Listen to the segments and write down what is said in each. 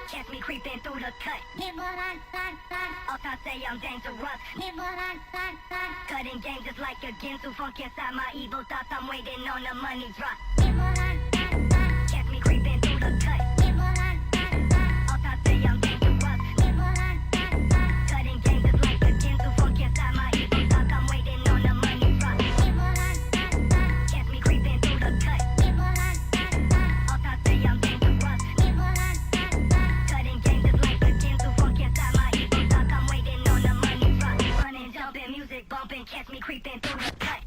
Catch me creeping through the cut. All time say I'm dangerous. Cutting game just like a Ginsu. Funk inside my evil thoughts. I'm waiting on the money drop. Catch me creeping through the cut. All time say I'm dangerous. Cutting game just like a Ginsu. Funk inside my evil thoughts. I'm waiting on the money drop. Catch me creeping through the cut. All time say I'm dangerous. Cutting game just like a Ginsu. Funk inside my evil thoughts. I'm waiting on the money drop. Running, jumping, music bumping. Catch me creeping through the cut.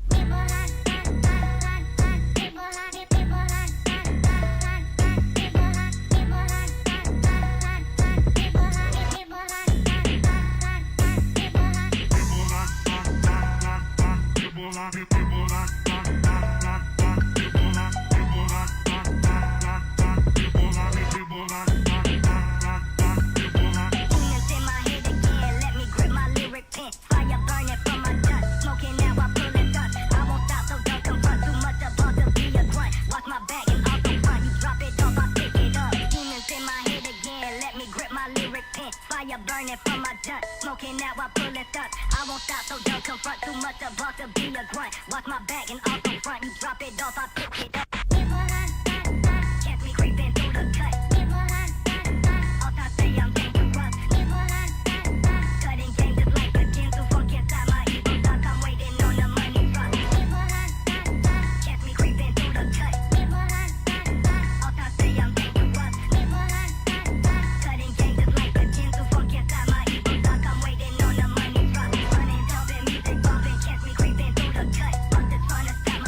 Fire burning from my junk, smoking out while pulling stunts. I won't stop, so don't confront. Too much about to be a grunt. Watch my back and off the front. You drop it off, I pick it up. Catch me creeping through the cut. All time say I'm dangerous. Cutting game just like a Ginsu. Funk inside my evil thoughts. I'm waiting on the money drop. Catch me creeping through the cut. All time say I'm dangerous. Cutting game just like a Ginsu. Funk inside my evil thoughts. I'm waiting on the money drop. Running, jumping, music bumping. Catch me creeping through the cut. Busters trying to stop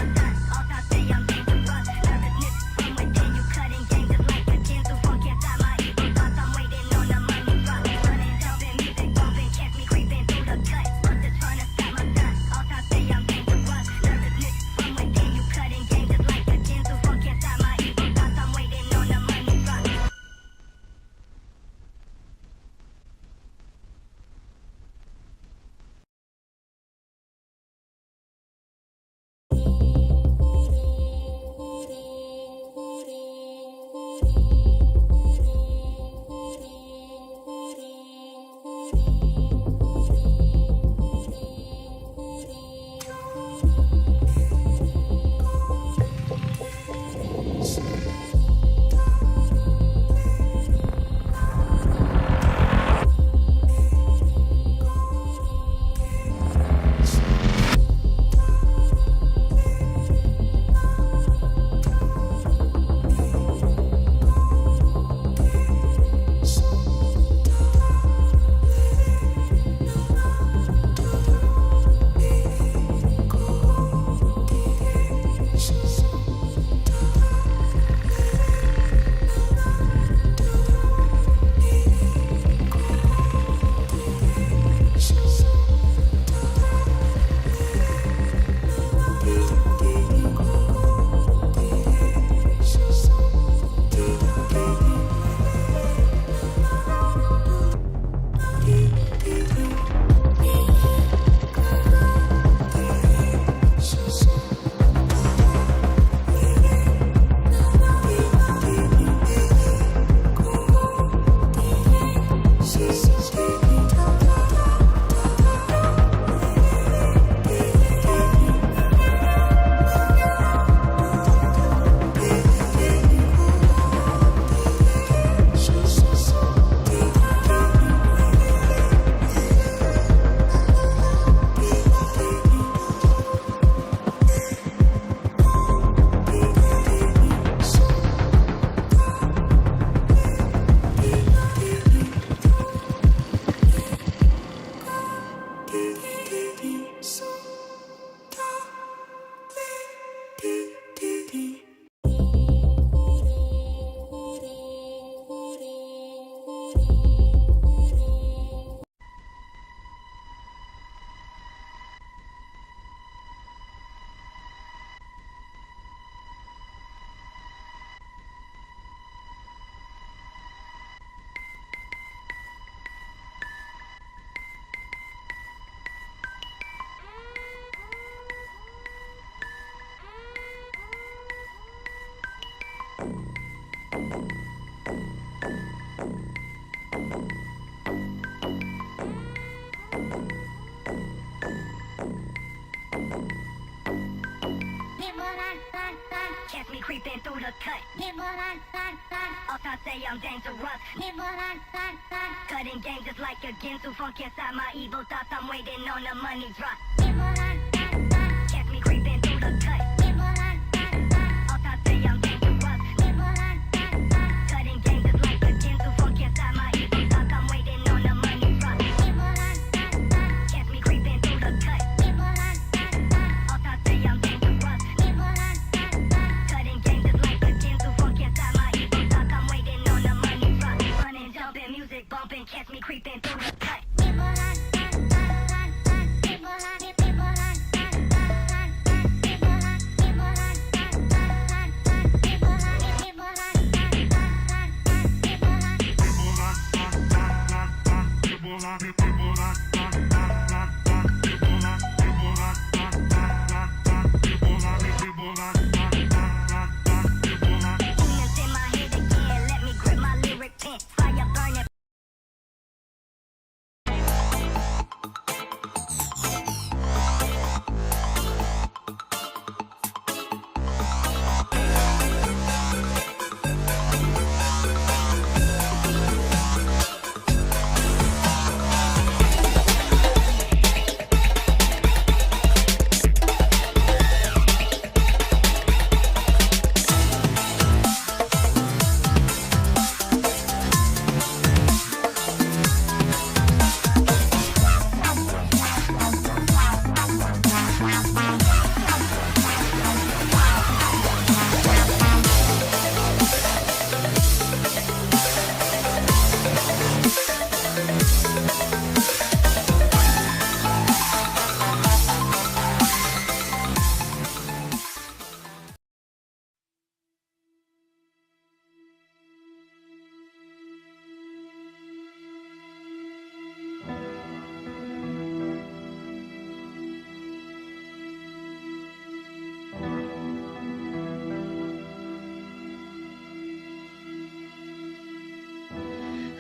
Catch me creeping through the cut. All time say I'm dangerous. Cutting game just like a Ginsu. Funk inside my evil thoughts. I'm waiting on the money drop. Catch me creeping through the cut. All time say I'm dangerous. Cutting game just like a Ginsu. Funk inside my evil thoughts. I'm waiting on the money drop. Catch me creeping through the cut. All time say I'm dangerous. Cutting game just like a Ginsu. Funk inside my evil thoughts. I'm waiting on the money drop. Running, jumping, music bumping. Catch me creeping through the cut.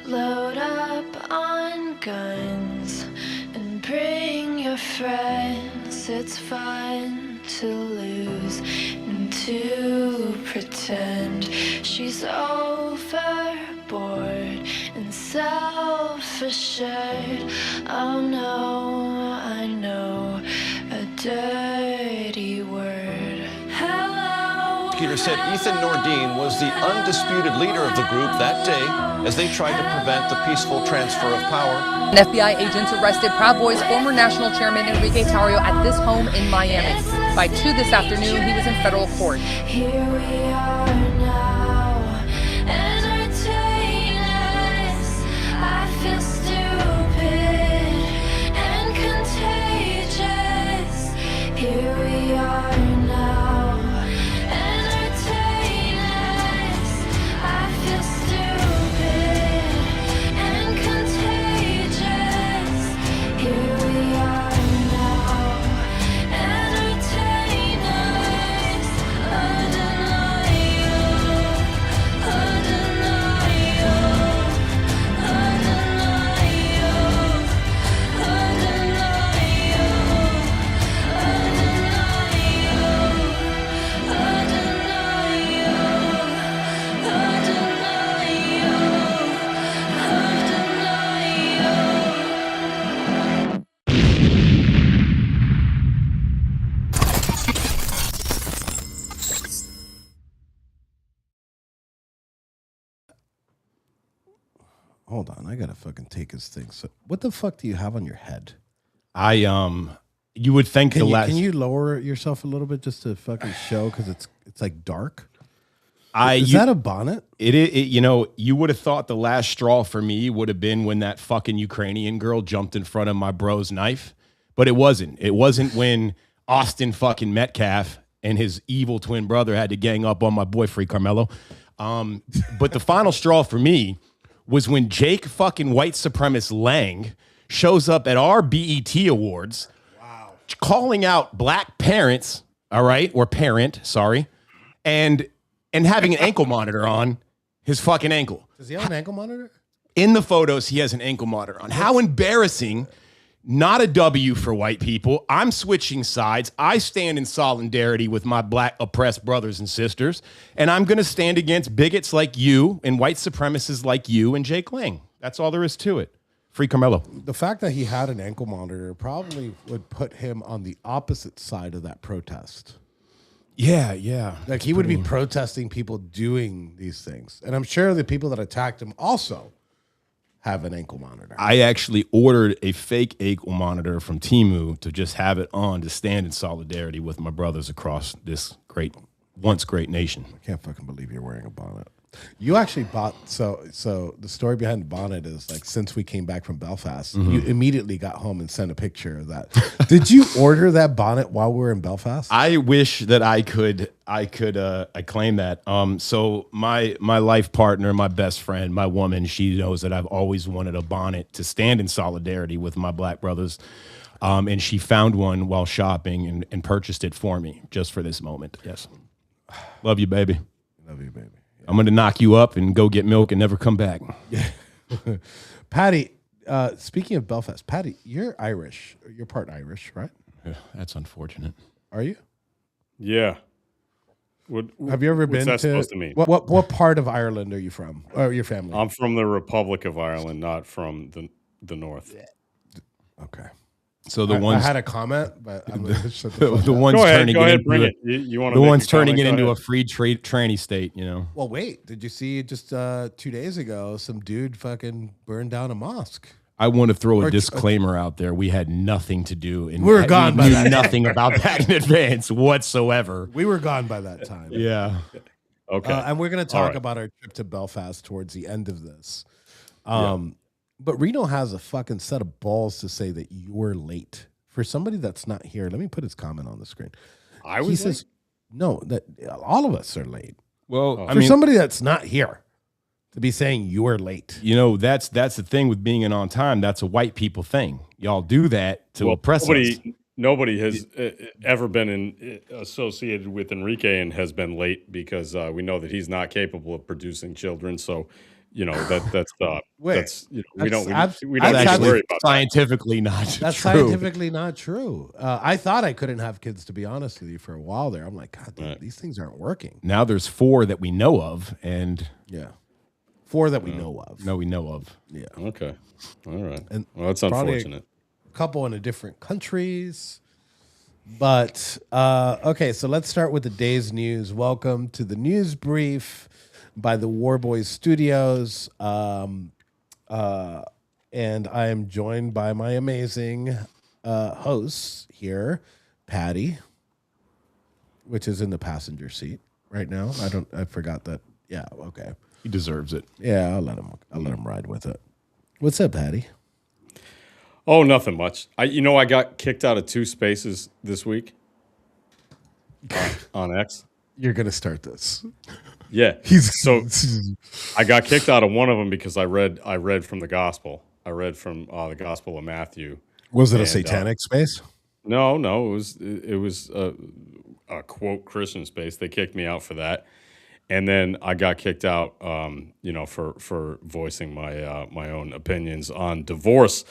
Load up on guns and bring your friends. It's fun to lose and to pretend she's overboard and self-assured. Oh no, I know a dirty word. Hello. Peter said Ethan Nordine was the undisputed leader of the group that day as they tried to prevent the peaceful transfer of power. And FBI agents arrested Proud Boys former national chairman Enrique Tarrio at this home in Miami. By 2 this afternoon, he was in federal court. Here we are now, entertain us. I feel stupid and contagious. Here we are now, entertain us. I feel stupid and contagious. Here we are now, entertain us. Hold on, I gotta fucking take his thing. So, what the fuck do you have on your head? You would think Can you lower yourself a little bit just to fucking show? Because it's like dark. Is that a bonnet? You know, you would have thought the last straw for me would have been when that fucking Ukrainian girl jumped in front of my bro's knife, but it wasn't. It wasn't when Austin fucking Metcalf and his evil twin brother had to gang up on my boy Free Carmelo. But the final straw for me was when Jake fucking white supremacist Lang shows up at our BET Awards, calling out black parents, all right, or parent, sorry, and having an ankle monitor on his fucking ankle. Does he have an ankle monitor? In the photos, he has an ankle monitor on. How embarrassing Not a W for white people. I'm switching sides. I stand in solidarity with my black oppressed brothers and sisters, and I'm going to stand against bigots like you and white supremacists like you and Jake Lang. That's all there is to it. Free Carmelo. The fact that he had an ankle monitor probably would put him on the opposite side of that protest. Yeah. Like he would be protesting people doing these things. And I'm sure the people that attacked him also have an ankle monitor. I actually ordered a fake ankle monitor from Temu to just have it on to stand in solidarity with my brothers across this once great nation. I can't fucking believe you're wearing a bonnet. You actually bought, so the story behind the bonnet is like, since we came back from Belfast, you immediately got home and sent a picture of that. Did you order that bonnet while we were in Belfast? I wish that I could claim that. So my life partner, my best friend, my woman, she knows that I've always wanted a bonnet to stand in solidarity with my black brothers. And she found one while shopping and purchased it for me just for this moment. Yes. Love you, baby. Love you, baby. I'm going to knock you up and go get milk and never come back. Yeah. Patty, speaking of Belfast, Patty, you're Irish. You're part Irish, right? Yeah, that's unfortunate. Are you? Yeah. Have you ever been that to? supposed to mean? What part of Ireland are you from? Or your family? I'm from the Republic of Ireland, not from the north. Okay. So the ones I had a comment, but I'm gonna shut the the fuck up. ones Go ahead, turning go it ahead, into bring a- it. You want the to ones turning it into a free trade tranny state, you know. Well, wait. Did you see just 2 days ago some dude fucking burned down a mosque? I want to throw Or- a disclaimer out there. We had nothing to do, and We were gone by knew that. nothing about that in advance whatsoever. We were gone by that time. Yeah. Okay. And we're going to All talk right. about our trip to Belfast towards the end of this. But Reno has a fucking set of balls to say that you're late. For somebody that's not here, let me put his comment on the screen. I He was says, no, that all of us are late. Well, I For mean, somebody that's not here to be saying you're late. you know, that's the thing with being an on time. That's a white people thing. Y'all do that to oppress us. Nobody has ever been associated with Enrique and has been late because we know that he's not capable of producing children. So, you know, that's Wait, that's you know, we don't that's we don't That's need to actually worry about that. scientifically not That's true. scientifically not true. I thought I couldn't have kids, to be honest with you, for a while there. I'm like, God damn, Right. these things aren't working. Now there's 4 that we know of, and Yeah. 4 that we know of. we know of. Yeah. Okay. All right. And Well, that's probably unfortunate. A couple in different countries. But okay, so let's start with the day's news. Welcome to the news brief by the Warboys Studios. And I am joined by my amazing hosts here, Patty, which is in the passenger seat right now. I forgot that. Yeah, okay. He deserves it. Yeah, I'll let him ride with it. What's up, Patty? Oh, nothing much. I got kicked out of 2 spaces this week on X. You're gonna start this. Yeah. So I got kicked out of one of them because I read from the gospel. I read from the Gospel of Matthew. Was it a And, satanic space? No, it was a quote Christian space. They kicked me out for that, and then I got kicked out, for voicing my own opinions on divorce.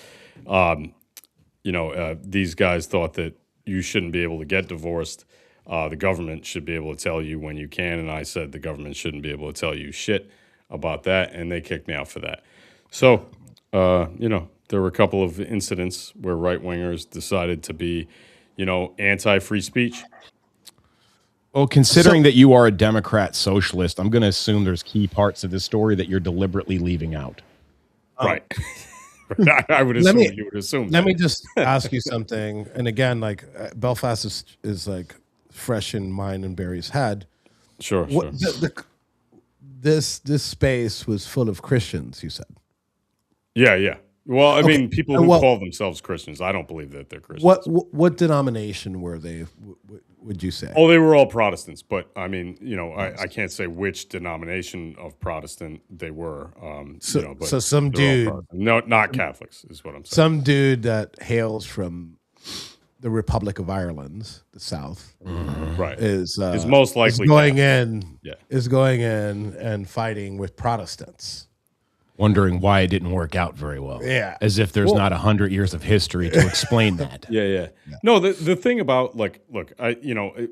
These guys thought that you shouldn't be able to get divorced. The government should be able to tell you when you can, and I said the government shouldn't be able to tell you shit about that, and they kicked me out for that. So, there were a couple of incidents where right-wingers decided to be, anti-free speech. Well, considering that you are a Democrat socialist, I'm going to assume there's key parts of this story that you're deliberately leaving out. Right. I would assume you would assume. Let me just ask you something. And again, like Belfast is like fresh in mine and Barry's head. Sure. This space was full of Christians, you said. Yeah. Well, I mean, people who well- call themselves Christians, I don't believe that they're Christians. What denomination were they? Would you say? Oh, they were all Protestants, but I mean, I can't say which denomination of Protestant they were. So some they're all dude- Protestant. No, not Catholics, is what I'm saying. Some dude that hails from the Republic of Ireland, the South, Right. is most likely going Catholic. in. Yeah. Is going in and fighting with Protestants. wondering why it didn't work out very well. Yeah. As if there's not 100 years of history to explain that. Yeah. No, the thing about look,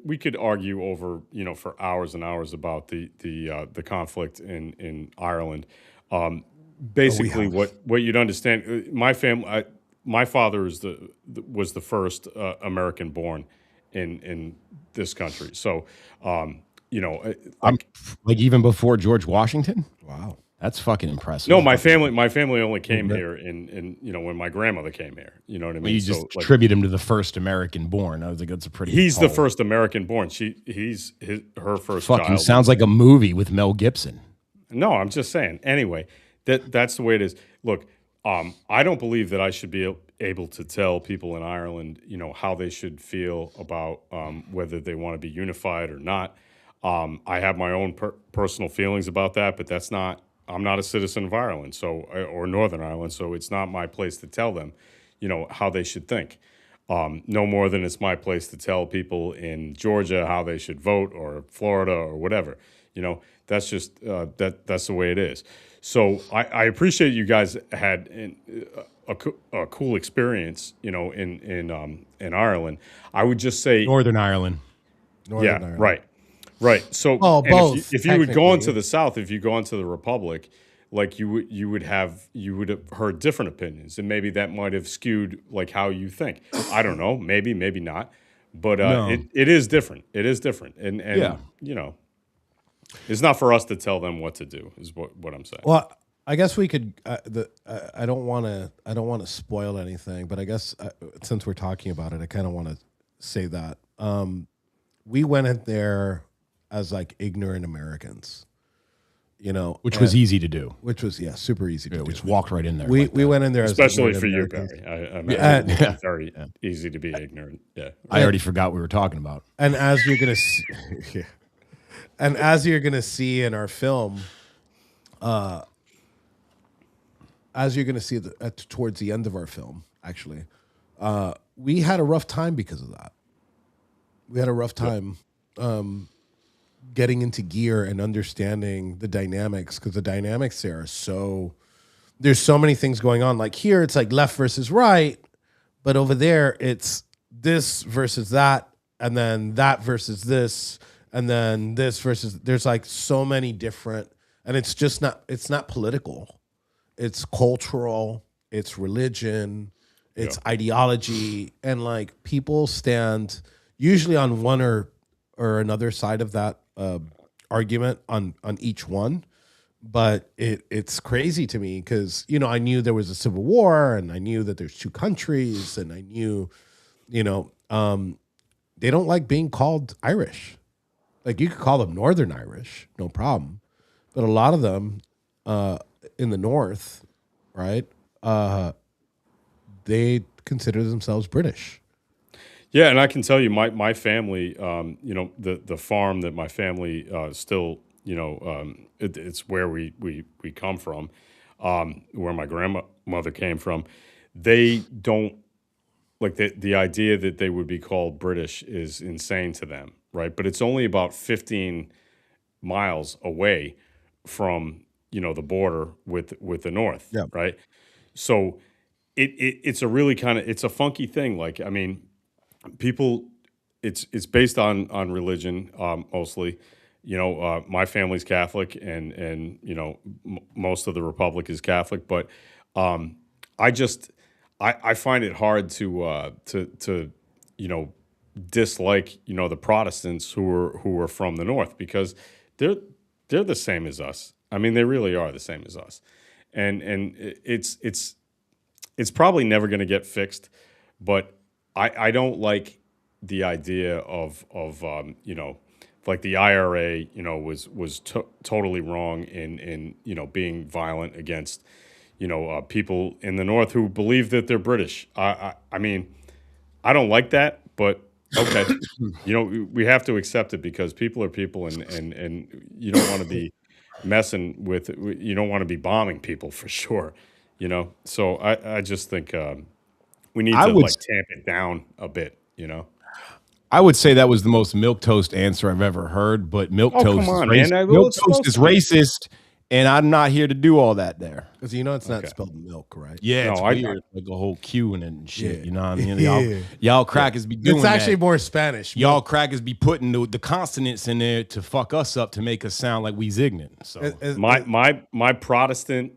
we could argue over for hours and hours about the conflict in Ireland. Basically, what you'd understand, my family, my father was the first American born in this country. So, like even before George Washington. Wow. That's fucking impressive. No, my family only came here in when my grandmother came here. You know what I mean? You just attribute him to the first American born. I was like, that's a pretty. He's the first American born. Her first fucking child. Sounds like a movie with Mel Gibson. No, I'm just saying. Anyway, that's the way it is. Look, I don't believe that I should be able to tell people in Ireland, how they should feel about whether they want to be unified or not. I have my own personal feelings about that, but that's not. I'm not a citizen of Ireland, or Northern Ireland, so it's not my place to tell them, how they should think. No more than it's my place to tell people in Georgia how they should vote, or Florida, or whatever. That's just that's the way it is. So I appreciate you guys had a cool experience, in Ireland. I would just say Northern Ireland. Ireland. Right. So, both. If you would go into the South, if you go into the Republic, like you would have heard different opinions, and maybe that might have skewed like how you think. I don't know. Maybe not. But it is different. It is different, and it's not for us to tell them what to do. Is what I'm saying. Well, I guess we could. I don't want to spoil anything, but I guess since we're talking about it, I kind of want to say that we went in there as like ignorant Americans, which was easy to do. Which was super easy to do. We just walked right in there. We went in there, especially as for you, Americans. Barry. I imagine it's very easy to be ignorant. Yeah, I already forgot what we were talking about. And as you're gonna see, in our film, as you're gonna see towards the end of our film, actually, we had a rough time because of that. We had a rough time getting into gear and understanding the dynamics, because the dynamics there are there's so many things going on. Like here, it's like left versus right, but over there, it's this versus that, and then that versus this, and then this versus. There's like so many different, and it's not political. It's cultural. It's religion. It's ideology, and like people stand usually on one or another side of that argument on each one. But it's crazy to me because, I knew there was a civil war, and I knew that there's two countries, and I knew, they don't like being called Irish. Like you could call them Northern Irish, no problem. But a lot of them in the North, right, they consider themselves British. Yeah, and I can tell you, my family, the farm that my family still, it's where we come from, where my grandmother came from. They don't like the idea that they would be called British is insane to them, right? But it's only about 15 miles away from the border with the North, right? So it's a really it's a funky thing. Like, I mean, people, it's based on religion mostly. My family's Catholic, and most of the Republic is Catholic. But I find it hard to dislike the Protestants who are from the North, because they're the same as us. I mean, they really are the same as us, and it's probably never going to get fixed, but I don't like the idea of like the IRA, was totally wrong in being violent against, people in the North who believe that they're British. I mean, I don't like that, but okay, we have to accept it because people are people, and you don't want to be messing with, you don't want to be bombing people for sure, So I just think we need to tamp it down a bit, I would say that was the most milquetoast answer I've ever heard, but milquetoast come on, is man. milquetoast is racist, And I'm not here to do all that there. Because you know it's not spelled milk, right? Yeah, No, it's I- weird. Like a whole Q in it and shit. Yeah. You know what I mean? Yeah. Y'all crackers be doing It's actually that. more Spanish. Y'all Milk. crackers be putting the consonants in there to fuck us up to make us sound like we ignorant. So My Protestant,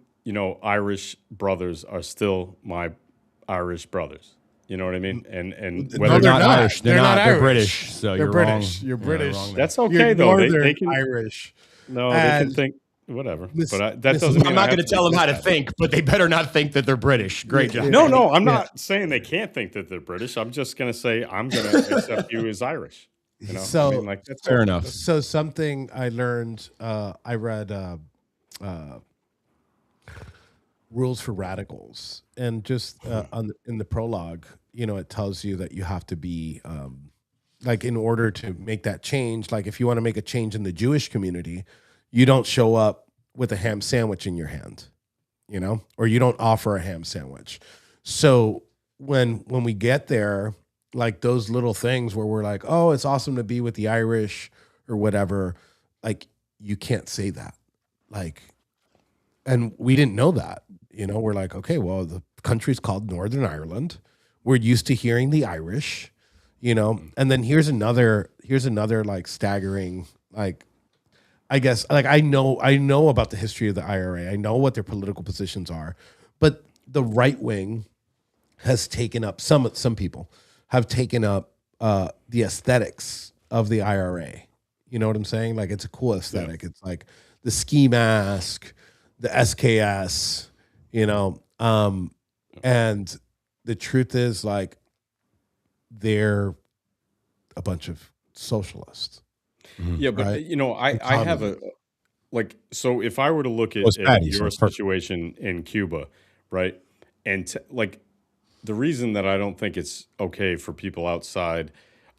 Irish brothers are still my Irish brothers. You know what I mean? And No, whether they're they're not not. Irish. They're They're not They're Irish. British. So They're you're British. wrong. You're British. wrong there. that's You're okay though. They Northern can Irish. no, they And can think whatever. Miss- But that Miss- doesn't mean I'm I not have going to tell them how to think, but they better not think that they're British. Great job. No, I'm not saying they can't think that they're British. I'm just going to say I'm going to accept you as Irish. So that's Fair all. enough. So something I learned, I read Rules for Radicals, and just in the prologue, it tells you that you have to be like, in order to make that change, like if you want to make a change in the Jewish community, you don't show up with a ham sandwich in your hand, or you don't offer a ham sandwich. So when we get there, like those little things where we're like, oh, it's awesome to be with the Irish or whatever, like you can't say that. Like, and we didn't know that, we're like, okay, well, the country's called Northern Ireland. We're used to hearing the Irish, and then here's another like staggering, like, I guess, like I know about the history of the IRA. I know what their political positions are, but the right wing has taken up, some people have taken up the aesthetics of the IRA. You know what I'm saying? Like, it's a cool aesthetic. Yeah. It's like the ski mask, the SKS, and the truth is, like, they're a bunch of socialists. Yeah, but right? I have a so if I were to look at, your situation in Cuba, right, and like the reason that I don't think it's okay for people outside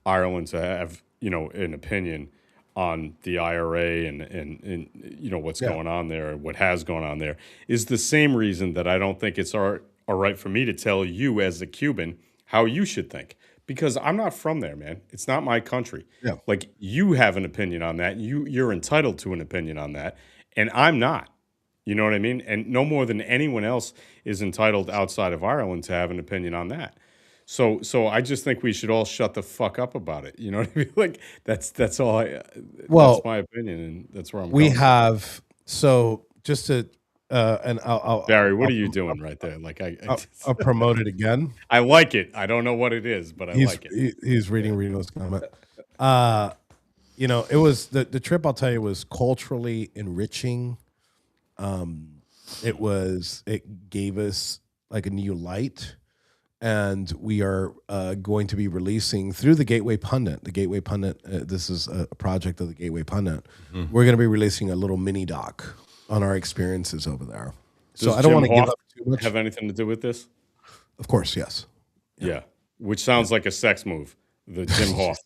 Ireland to have an opinion on the IRA and what's going on there, what has gone on there, is the same reason that I don't think it's all right for me to tell you as a Cuban how you should think. Because I'm not from there, man. It's not my country. Yeah. Like, you have an opinion on that. You're entitled to an opinion on that. And I'm not. You know what I mean? And no more than anyone else is entitled outside of Ireland to have an opinion on that. So I just think we should all shut the fuck up about it. You know what I mean? Like, that's all that's my opinion, and that's where I'm we going. have, so just to and I'll Barry, what are you doing right there? Like, I'll promote it again. I like it. I don't know what it is, but I like it. He's reading Reno's comment. It was the trip, I'll tell you, was culturally enriching. It gave us like a new light, and we are going to be releasing through the Gateway Pundit. The Gateway Pundit, this is a project of the Gateway Pundit. Mm-hmm. We're going to be releasing a little mini doc on our experiences over there. So I don't want to give up too much. Have anything to do with this? Of course, yes. Yeah. Which sounds like a sex move. The Jim Hoff.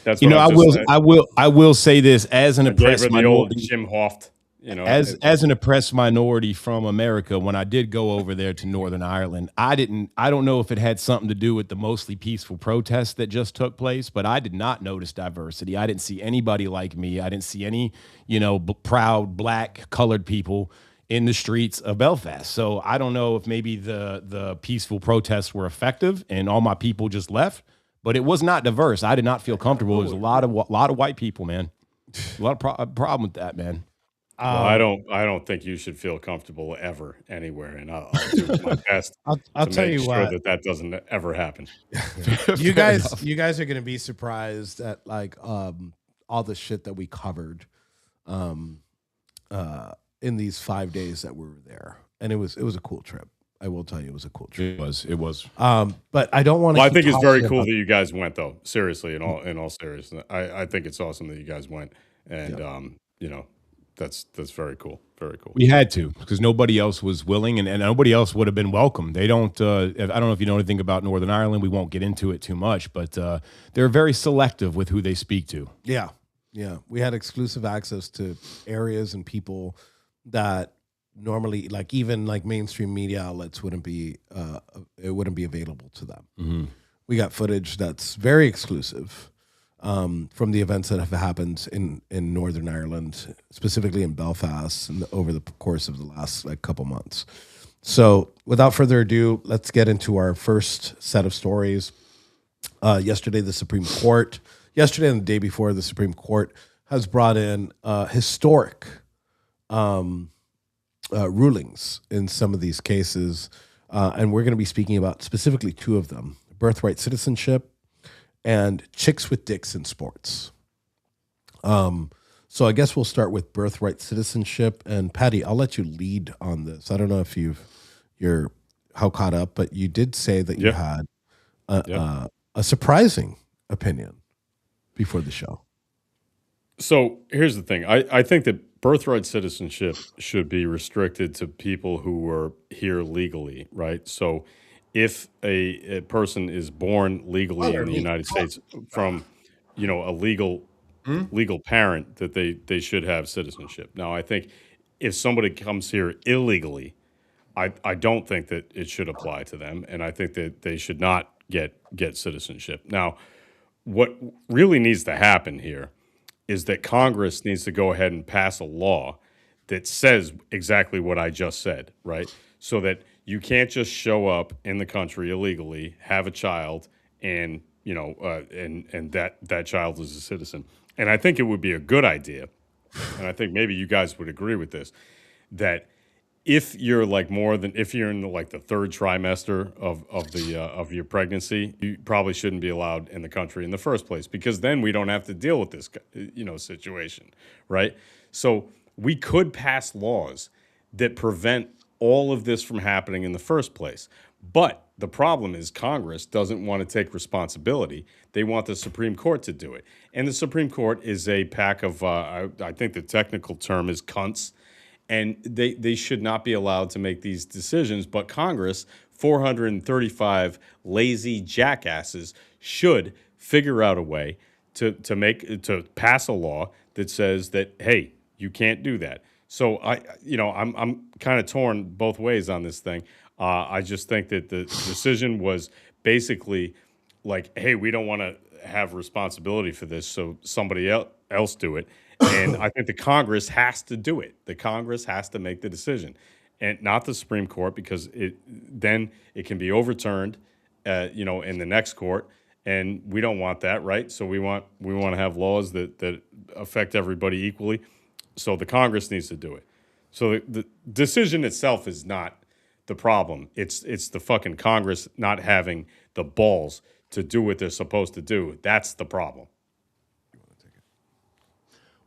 That's I will say this as an oppressed minority. Jim Hoff. As an oppressed minority from America, when I did go over there to Northern Ireland, I don't know if it had something to do with the mostly peaceful protests that just took place, but I did not notice diversity. I didn't see anybody like me. I didn't see any, proud black colored people in the streets of Belfast. So I don't know if maybe the peaceful protests were effective and all my people just left, but it was not diverse. I did not feel comfortable. There was a lot of white people, man. A lot of problem with that, man. Well, I don't think you should feel comfortable ever anywhere, and I'll do my best. I'll tell you what, that doesn't ever happen. you guys are going to be surprised at like all the shit that we covered in these 5 days that we were there, and it was a cool trip. I will tell you, it was a cool trip. It was. But I don't want to. Well, I think it's very cool that you guys went, though. Seriously, in all seriousness, I think it's awesome that you guys went, and That's very cool. Very cool. We had to, because nobody else was willing, and nobody else would have been welcome. They don't. I don't know if you know anything about Northern Ireland. We won't get into it too much, but they're very selective with who they speak to. Yeah. We had exclusive access to areas and people that normally, like, even like mainstream media outlets wouldn't be available to them. Mm-hmm. We got footage that's very exclusive. from the events that have happened in Northern Ireland, specifically in Belfast, over the course of the last couple months. So, without further ado, let's get into our first set of stories. Yesterday and the day before, the Supreme Court has brought in historic rulings in some of these cases, and we're going to be speaking about specifically two of them: birthright citizenship and chicks with dicks in sports. So I guess we'll start with birthright citizenship. And Patty, I'll let you lead on this. I don't know if you're how caught up, but you did say that you had a surprising opinion before the show. So here's the thing. I think that birthright citizenship should be restricted to people who were here legally, right? So if a person is born legally in the United States from, a legal parent, that they should have citizenship. Now, I think if somebody comes here illegally, I don't think that it should apply to them, and I think that they should not get citizenship. Now, what really needs to happen here is that Congress needs to go ahead and pass a law that says exactly what I just said, right? So that you can't just show up in the country illegally, have a child, and and that child is a citizen. And I think it would be a good idea, and I think maybe you guys would agree with this, that if you're if you're in the third trimester of your pregnancy, you probably shouldn't be allowed in the country in the first place, because then we don't have to deal with this situation, right? So we could pass laws that prevent all of this from happening in the first place. But the problem is Congress doesn't want to take responsibility. They want the Supreme Court to do it. And the Supreme Court is a pack of, I think the technical term is cunts, and they should not be allowed to make these decisions. But Congress, 435 lazy jackasses, should figure out a way to pass a law that says that, hey, you can't do that. So I'm kind of torn both ways on this thing. I just think that the decision was basically like, hey, we don't want to have responsibility for this, so somebody else do it. And I think the Congress has to do it. The Congress has to make the decision, and not the Supreme Court, because then it can be overturned, in the next court, and we don't want that, right? So we want to have laws that affect everybody equally. So the Congress needs to do it. So the decision itself is not the problem. It's the fucking Congress not having the balls to do what they're supposed to do. That's the problem.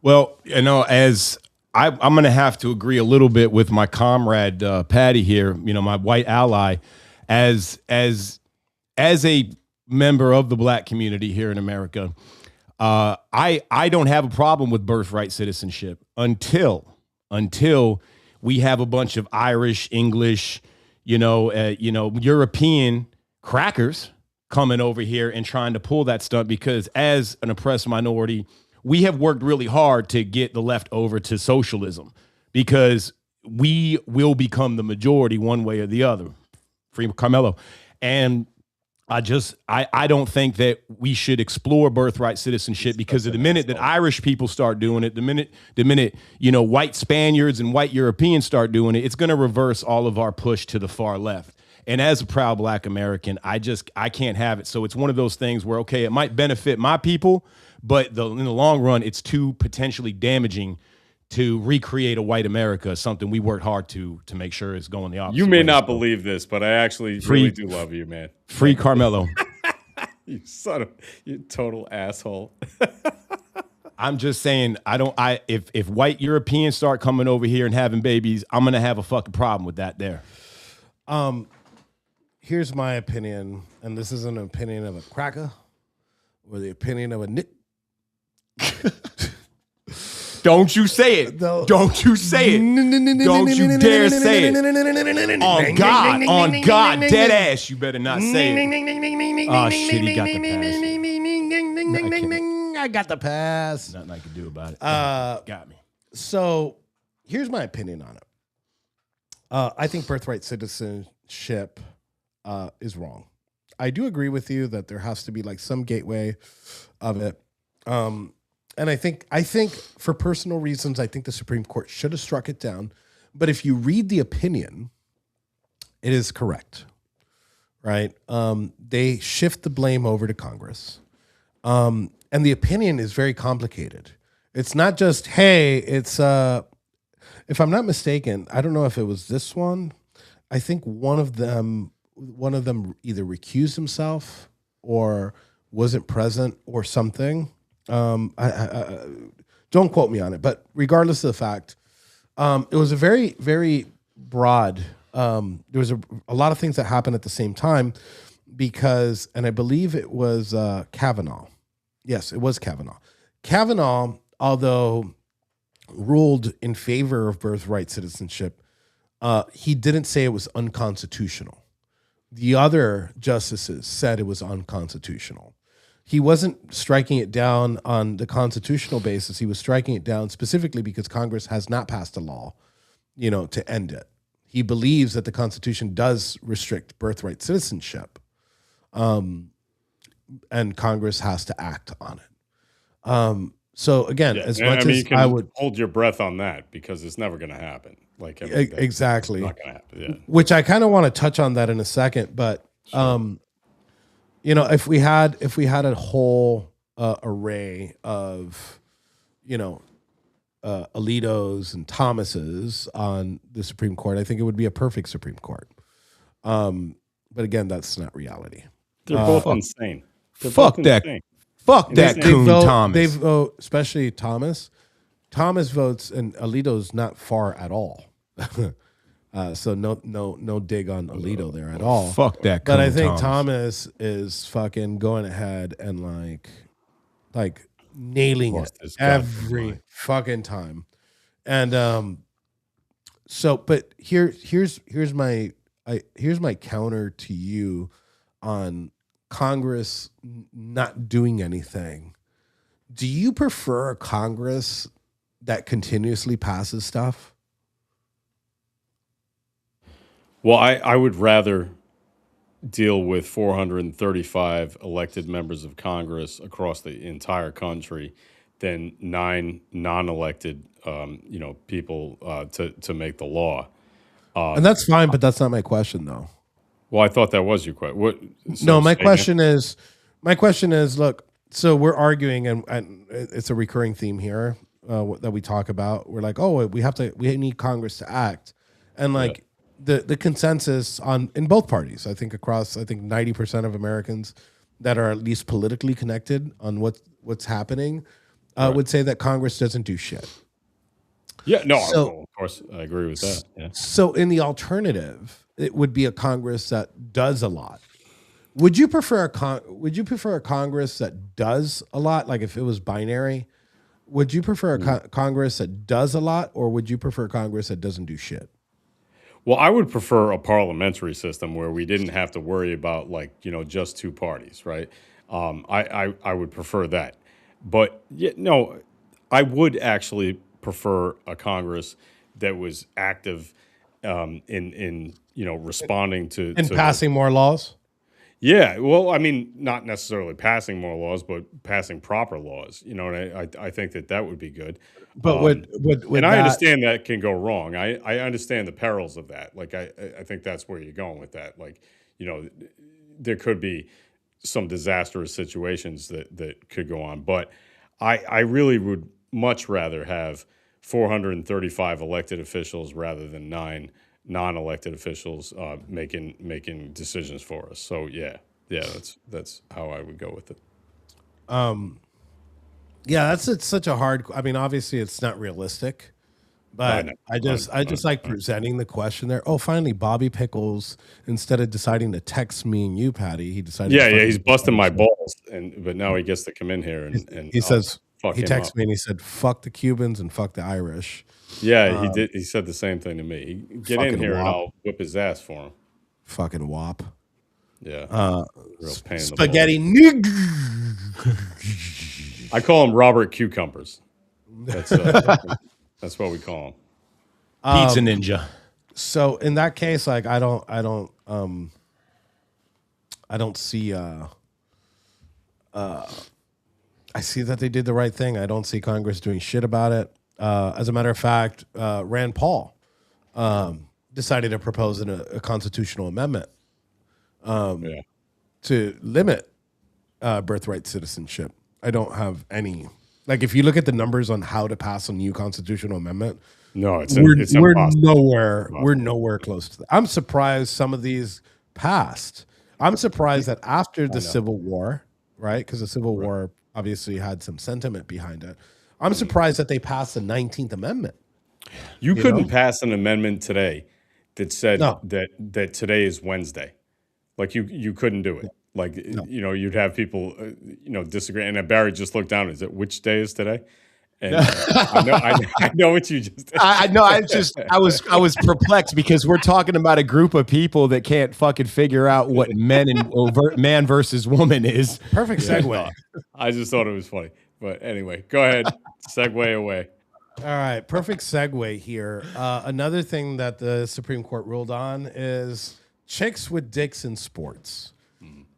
Well, as I'm going to have to agree a little bit with my comrade Patty here, my white ally, as a member of the black community here in America. I don't have a problem with birthright citizenship until we have a bunch of Irish, English, European crackers coming over here and trying to pull that stunt, because as an oppressed minority, we have worked really hard to get the left over to socialism, because we will become the majority one way or the other. Free Carmelo. And I don't think that we should explore birthright citizenship, because the minute that Irish people start doing it, the minute white Spaniards and white Europeans start doing it, it's going to reverse all of our push to the far left. And as a proud black American, I can't have it. So it's one of those things where, okay, it might benefit my people, but in the long run, it's too potentially damaging to recreate a white America, something we worked hard to make sure is going the opposite way. You may not believe this, but I actually really do love you, man. Free Carmelo. You total asshole. I'm just saying, if white Europeans start coming over here and having babies, I'm going to have a fucking problem with that there. Here's my opinion, and this is an opinion of a cracker or the opinion of a nit. Don't you say it. No. Don't you say it. Don't you dare say it. On God, dead ass, you better not say it. Oh, shit, he got the pass. I got the pass. Nothing I can do about it. Got me. So here's my opinion on it. I think birthright citizenship is wrong. I do agree with you that there has to be like some gateway of it. And I think for personal reasons, I think the Supreme Court should have struck it down. But if you read the opinion, it is correct, right? They shift the blame over to Congress. And the opinion is very complicated. It's not just, hey, it's if I'm not mistaken, I don't know if it was this one. I think one of them either recused himself or wasn't present or something. I don't quote me on it, but regardless of the fact, it was a very, very broad. There was a lot of things that happened at the same time because, and I believe it was Kavanaugh. Yes, it was Kavanaugh. Kavanaugh, although ruled in favor of birthright citizenship, he didn't say it was unconstitutional. The other justices said it was unconstitutional. He wasn't striking it down on the constitutional basis. He was striking it down specifically because Congress has not passed a law, to end it. He believes that the Constitution does restrict birthright citizenship, and Congress has to act on it. So again, as much as you can I would hold your breath on that because it's never going to happen. Like exactly, not going to happen. Yeah. Which I kind of want to touch on that in a second, but if we had a whole array of Alitos and Thomases on the Supreme Court, I think it would be a perfect Supreme Court. But again, that's not reality. They're both insane. Fuck that. Fuck that coon Thomas. They vote, especially Thomas. Thomas votes, and Alito's not far at all. So no dig on Alito there at all. Fuck that coon But I think Thomas is fucking going ahead and like nailing it every fucking time. And so, but here's my counter to you on Congress not doing anything. Do you prefer a Congress that continuously passes stuff? Well, I would rather deal with 435 elected members of Congress across the entire country than 9 non-elected, people to make the law. And that's fine, but that's not my question, though. Well, I thought that was your question. My question is, look, so we're arguing, and it's a recurring theme here that we talk about. We're like, oh, we need Congress to act, and the consensus in both parties, I think 90% of Americans that are at least politically connected on what's happening would say that Congress doesn't do shit. Yeah, no, of course I agree with that. Yeah. So in the alternative, it would be a Congress that does a lot. Would you prefer a Congress that does a lot? Like if it was binary, would you prefer a Congress that does a lot, or would you prefer a Congress that doesn't do shit? Well, I would prefer a parliamentary system where we didn't have to worry about just two parties, right? I would prefer that, but I would actually prefer a Congress that was active in responding to passing more laws. Yeah, well, I mean, not necessarily passing more laws, but passing proper laws. And I think that would be good. But would and I understand that can go wrong. I understand the perils of that. Like I think that's where you're going with that. Like there could be some disastrous situations that could go on. But I really would much rather have 435 elected officials rather than 9 non-elected officials making decisions for us. So yeah, that's how I would go with it. Yeah, it's such a hard. I mean, obviously, it's not realistic, but I just like presenting the question there. Oh, finally, Bobby Pickles, instead of deciding to text me and you, Patty, he decided. Yeah, he's busting my balls, but now he gets to come in here and he says he texted me and he said, "Fuck the Cubans and fuck the Irish." Yeah, he did. He said the same thing to me. Get in here and I'll whip his ass for him. Fucking wop. Yeah. Real pain spaghetti. In the I call him Robert Cucumbers. That's what we call him. Pizza Ninja. So in that case, like I don't see I see that they did the right thing. I don't see Congress doing shit about it. As a matter of fact, Rand Paul decided to propose a constitutional amendment Yeah. to limit birthright citizenship. I don't have any. Like, if you look at the numbers on how to pass a new constitutional amendment, No, it's we're impossible. we're nowhere close to that. I'm surprised some of these passed. I'm surprised that after the Civil War, right? Because the Civil War obviously had some sentiment behind it. I'm surprised that they passed the 19th Amendment. You You couldn't know? pass an amendment today that said No. that today is Wednesday. Like you couldn't do it. Like you'd have people disagree. And Barry just looked down. Is it which day is today? And I know what you just did. I know. I was perplexed because we're talking about a group of people that can't fucking figure out what man versus woman is. Perfect segue. I just thought it was funny. But anyway, go ahead. Segue away. All right, perfect segue here. Another thing that the Supreme Court ruled on is chicks with dicks in sports.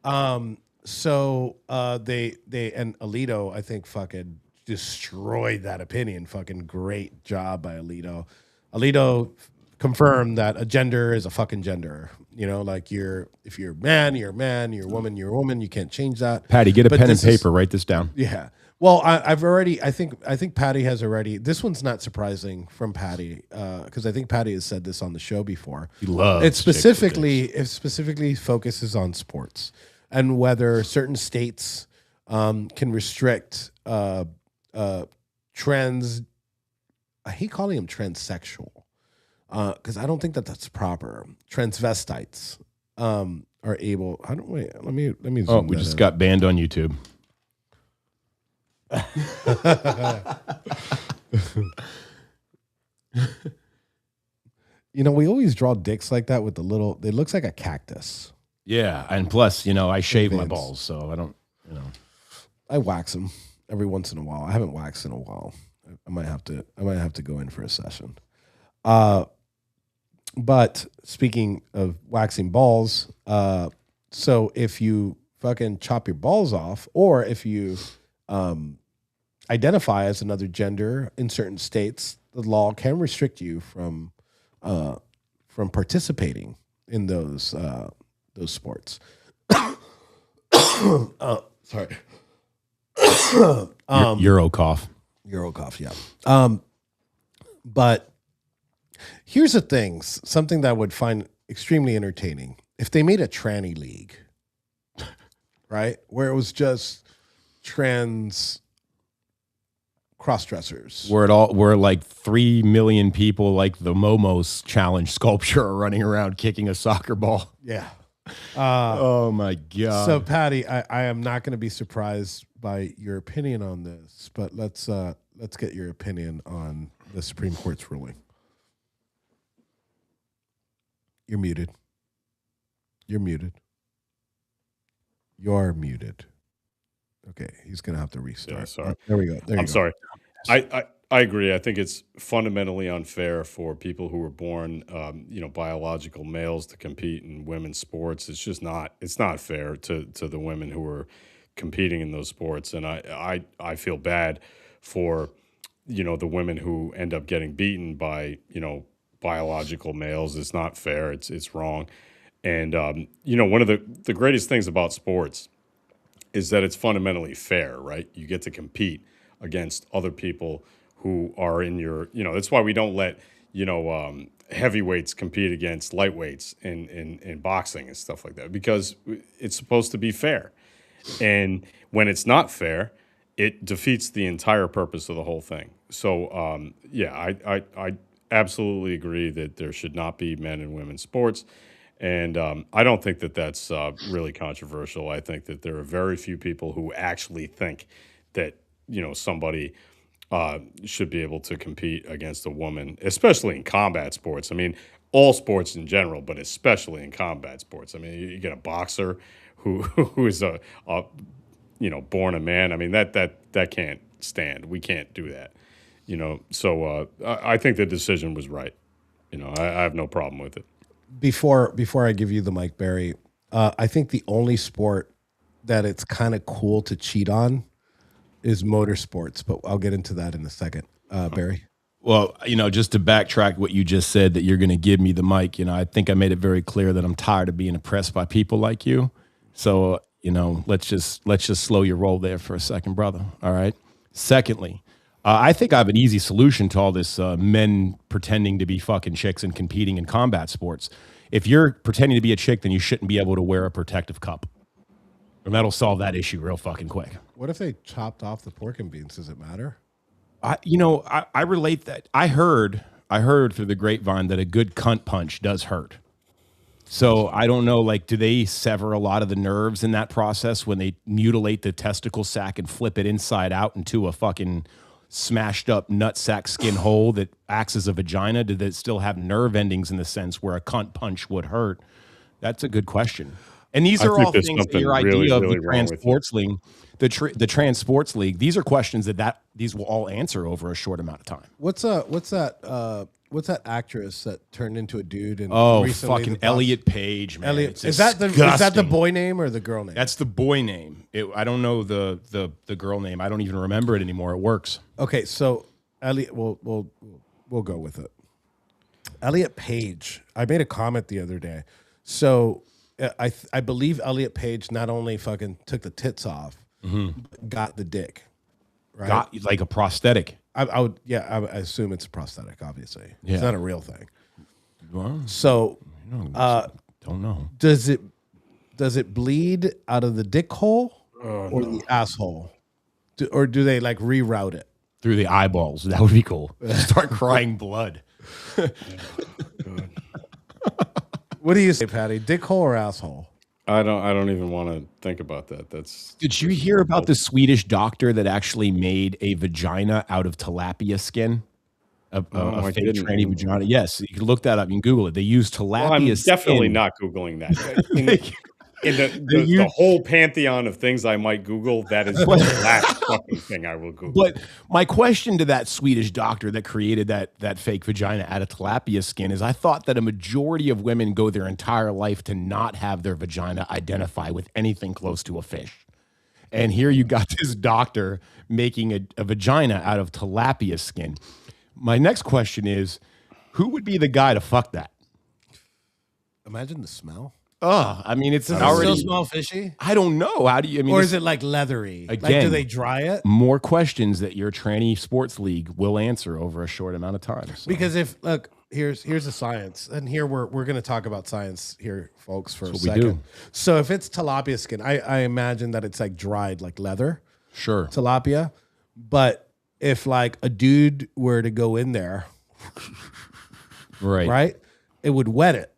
So they and Alito, I think, fucking destroyed that opinion. Fucking great job by Alito. Alito confirmed that a gender is a fucking gender. You know, like if you're a man, you're a man. You're a woman, you're a woman. You can't change that. Patty, get a But pen and this is- paper. Write this down. Yeah. Well, I think Patty has already. This one's not surprising from Patty because I think Patty has said this on the show before. He loves it specifically focuses on sports and whether certain states can restrict trans. I hate calling them transsexual because I don't think that that's proper. Transvestites are able. I don't wait. Let me. Oh, zoom we that just in. got banned on YouTube. You know, we always draw dicks like that with the little. It looks like a cactus. Yeah, and plus, I shave my Advanced. balls, so I don't. I wax them every once in a while. I haven't waxed in a while. I might have to go in for a session. But speaking of waxing balls, so if you fucking chop your balls off, or if you identify as another gender in certain states, the law can restrict you from participating in those sports. Sorry. Euro cough. Eurocough, yeah. But here's the thing, something that I would find extremely entertaining. If they made a tranny league, right, where it was just trans cross-dressers. Where like 3 million people, like the Momos challenge sculpture, are running around kicking a soccer ball. Yeah. Oh my god! So, Patty, I am not going to be surprised by your opinion on this, but let's get your opinion on the Supreme Court's ruling. You're muted. You're muted. You're muted. Okay, he's going to have to restart. Yeah, sorry. There we go. There you I'm go. sorry. I agree. I think it's fundamentally unfair for people who were born, biological males to compete in women's sports. It's just not. It's not fair to the women who are competing in those sports. And I feel bad for, the women who end up getting beaten by, biological males. It's not fair. It's wrong. And one of the greatest things about sports is that it's fundamentally fair, right? You get to compete against other people who are in your, that's why we don't let, heavyweights compete against lightweights in boxing and stuff like that, because it's supposed to be fair. And when it's not fair, it defeats the entire purpose of the whole thing. So, I absolutely agree that there should not be men and women's sports. And I don't think that that's really controversial. I think that there are very few people who actually think that, somebody should be able to compete against a woman, especially in combat sports. I mean, all sports in general, but especially in combat sports. I mean, you get a boxer who is a born a man. I mean, that can't stand. We can't do that. So I think the decision was right. I have no problem with it. Before I give you the mic, Barry, I think the only sport that it's kind of cool to cheat on is motorsports, but I'll get into that in a second. Barry. Well, just to backtrack what you just said, that you're going to give me the mic, I think I made it very clear that I'm tired of being oppressed by people like you. So, let's just slow your roll there for a second, brother. All right. Secondly, I think I have an easy solution to all this men pretending to be fucking chicks and competing in combat sports. If you're pretending to be a chick, then you shouldn't be able to wear a protective cup. And that'll solve that issue real fucking quick. What if they chopped off the pork and beans? Does it matter? I relate that. I heard through the grapevine that a good cunt punch does hurt. So I don't know, do they sever a lot of the nerves in that process when they mutilate the testicle sac and flip it inside out into a fucking smashed up nutsack skin hole that acts as a vagina? Do they still have nerve endings in the sense where a cunt punch would hurt? That's a good question. And these are all things that your idea of the trans sports league, the trans sports league. These are questions that these will all answer over a short amount of time. What's that actress that turned into a dude? And fucking Elliot Page, man. Is that the boy name or the girl name? That's the boy name. I don't know the girl name. I don't even remember it anymore. It works. Okay, so Elliot, we'll go with it. Elliot Page. I made a comment the other day. So I believe Elliot Page not only fucking took the tits off, but got the dick. Right? Got like a prosthetic. I assume it's a prosthetic, obviously. Yeah. It's not a real thing. Well, So don't know. does it bleed out of the dick hole or the asshole? Or do they reroute it? Through the eyeballs. That would be cool. Start crying blood. What do you say, Patty? Dick hole or asshole? I don't even want to think about that. Did you hear about the Swedish doctor that actually made a vagina out of tilapia skin? A fake tranny vagina. Yes, you can look that up. You can Google it. They use tilapia skin. I'm definitely not Googling that. In the whole pantheon of things I might Google, that is the last fucking thing I will Google. But my question to that Swedish doctor that created that fake vagina out of tilapia skin is, I thought that a majority of women go their entire life to not have their vagina identify with anything close to a fish. And here you got this doctor making a vagina out of tilapia skin. My next question is, who would be the guy to fuck that? Imagine the smell. I mean, it's Does already. it still smell fishy? I don't know. How do you? I mean, or is it leathery? Again, do they dry it? More questions that your tranny sports league will answer over a short amount of time. So. Because here's the science, and here we're going to talk about science here, folks, for a second. Do. So if it's tilapia skin, I imagine that it's dried like leather. Sure. Tilapia, but if a dude were to go in there, right, it would wet it,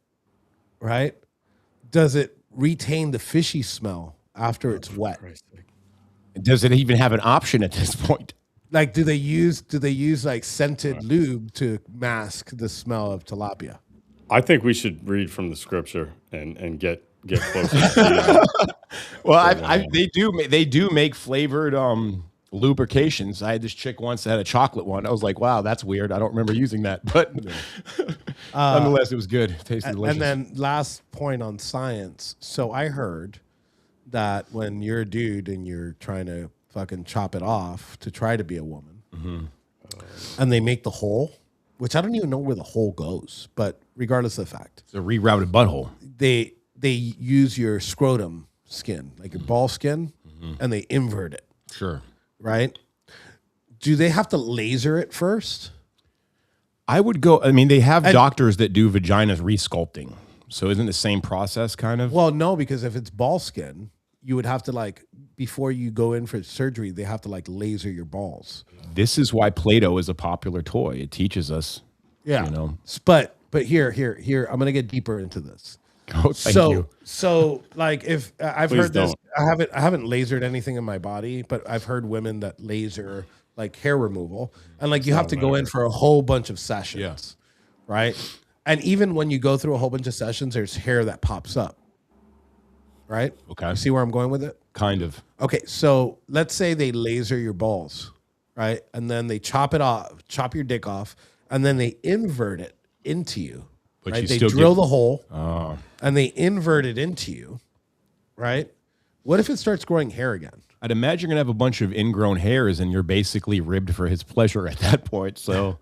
right. Does it retain the fishy smell after it's wet? Does it even have an option at this point? Do they use scented lube to mask the smell of tilapia? I think we should read from the scripture and get closer. Well, they do make flavored lubrications. I had this chick once that had a chocolate one. I was like, wow, that's weird. I don't remember using that, but nonetheless, it was good. It tasted delicious. And then last point on science. So I heard that when you're a dude and you're trying to fucking chop it off to try to be a woman, and they make the hole, which I don't even know where the hole goes, but regardless of the fact, it's a rerouted butthole. They use your scrotum skin, like your ball skin, and they invert it. Sure. Right? Do they have to laser it first? I would go. I mean, they have doctors that do vaginas resculpting. So isn't the same process kind of? Well, no, because if it's ball skin, you would have to before you go in for surgery, they have to laser your balls. This is why Play-Doh is a popular toy. It teaches us. Yeah. But here, I'm going to get deeper into this. Oh, thank you. So if I've Please heard this, don't. I haven't lasered anything in my body, but I've heard women that laser hair removal, and you have to go in for a whole bunch of sessions, right? And even when you go through a whole bunch of sessions, there's hair that pops up, right? Okay. You see where I'm going with it? Kind of. Okay, so let's say they laser your balls, right? And then they chop your dick off, and then they invert it into you. But right? you They still drill the hole, Oh. and they invert it into you, right? What if it starts growing hair again? I'd imagine you're gonna have a bunch of ingrown hairs, and you're basically ribbed for his pleasure at that point. So,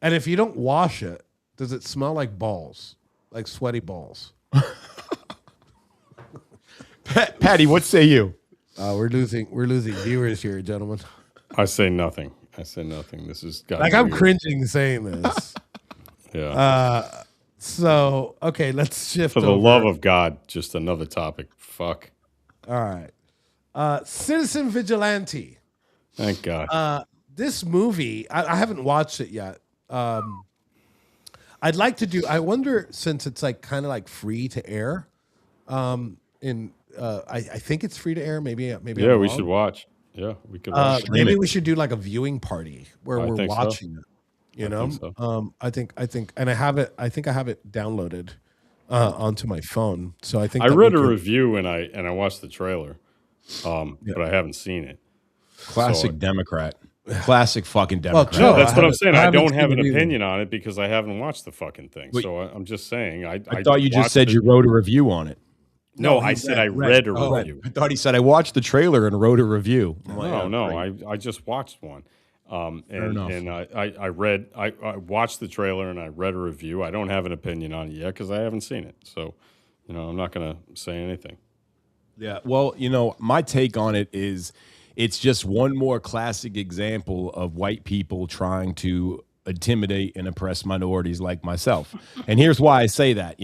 And if you don't wash it, does it smell like balls, like sweaty balls? Patty, what say you? We're losing viewers here, gentlemen. I say nothing. This is got Like I'm cringing saying this. Yeah. So okay, let's shift. For the over. love of God, just another topic. Fuck. All right, Citizen Vigilante. Thank God. This movie, I haven't watched it yet. I'd like to do. I wonder, since it's like kind of like free to air. I think it's free to air. Maybe. Yeah, I'm we wrong. should watch. Yeah, we could watch. Maybe we should do like a viewing party where I we're think so. watching it. You know, think so. I think, and I have it. I think I have it downloaded onto my phone. So I think I that read we a could- review and I watched the trailer, but I haven't seen it. Classic So- Democrat. Classic fucking Well, Democrat. No, No, that's I what I'm haven't- saying. I I haven't don't have seen an it either. opinion on it because I haven't watched the fucking thing. Wait. So I'm just saying. I thought you just watched said it. you wrote a review on it. No, No, I he said read- I read a Oh, review. I thought he said I watched the trailer and wrote a review. I'm like, No, oh, no, great. I just watched one. And enough. and I watched the trailer and I read a review. I don't have an opinion on it yet because I haven't seen it. So, I'm not going to say anything. Yeah. Well, my take on it is it's just one more classic example of white people trying to intimidate and oppress minorities like myself. And here's why I say that,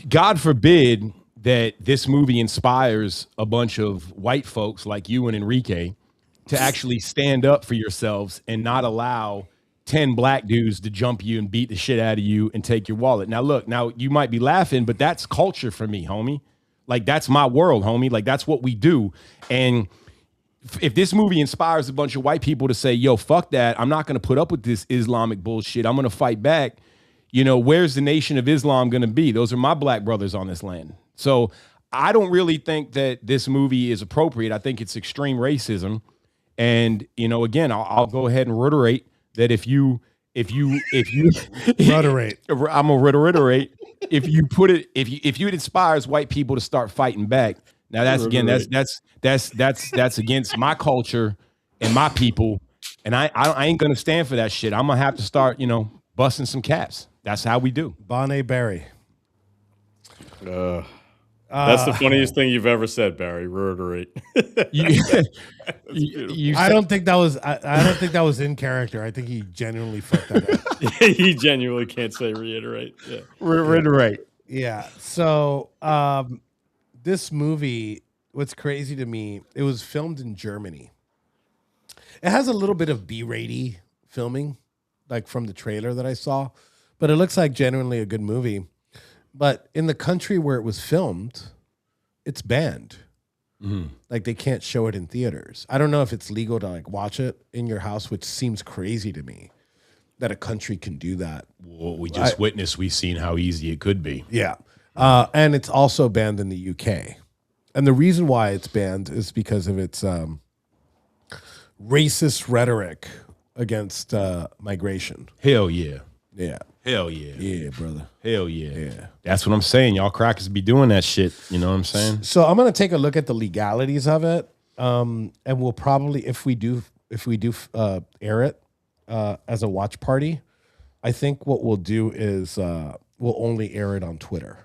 God forbid that this movie inspires a bunch of white folks like you and Enrique to actually stand up for yourselves and not allow 10 black dudes to jump you and beat the shit out of you and take your wallet. Now, look, you might be laughing, but that's culture for me, homie. Like, that's my world, homie. Like, that's what we do. And if this movie inspires a bunch of white people to say, yo, fuck that, I'm not going to put up with this Islamic bullshit, I'm going to fight back, where's the Nation of Islam going to be? Those are my black brothers on this land. So I don't really think that this movie is appropriate. I think it's extreme racism. And, again, I'll go ahead and reiterate that if you Reiterate. I'm gonna reiterate. If it inspires white people to start fighting back, now that's against my culture and my people, and I ain't gonna stand for that shit. I'm gonna have to start, busting some caps. That's how we do. Bonnet Barry. That's the funniest thing you've ever said, Barry. Reiterate. I don't think that was. I don't think that was in character. I think he genuinely fucked that up. He genuinely can't say reiterate. Yeah. Reiterate. Yeah. So this movie, what's crazy to me, it was filmed in Germany. It has a little bit of B-rated filming, like from the trailer that I saw, but it looks like genuinely a good movie. But in the country where it was filmed, it's banned. Like they can't show it in theaters. I don't know if it's legal to like watch it in your house, which seems crazy to me that a country can do that. Well, we just witnessed. We've seen how easy it could be. Yeah. And it's also banned in the UK. And the reason why it's banned is because of its racist rhetoric against migration. Hell yeah. Yeah. Hell yeah. Yeah, brother. Hell yeah. Yeah. That's what I'm saying. Y'all crackers be doing that shit. You know what I'm saying? So I'm going to take a look at the legalities of it. And we'll probably, if we do air it as a watch party, I think what we'll do is we'll only air it on Twitter.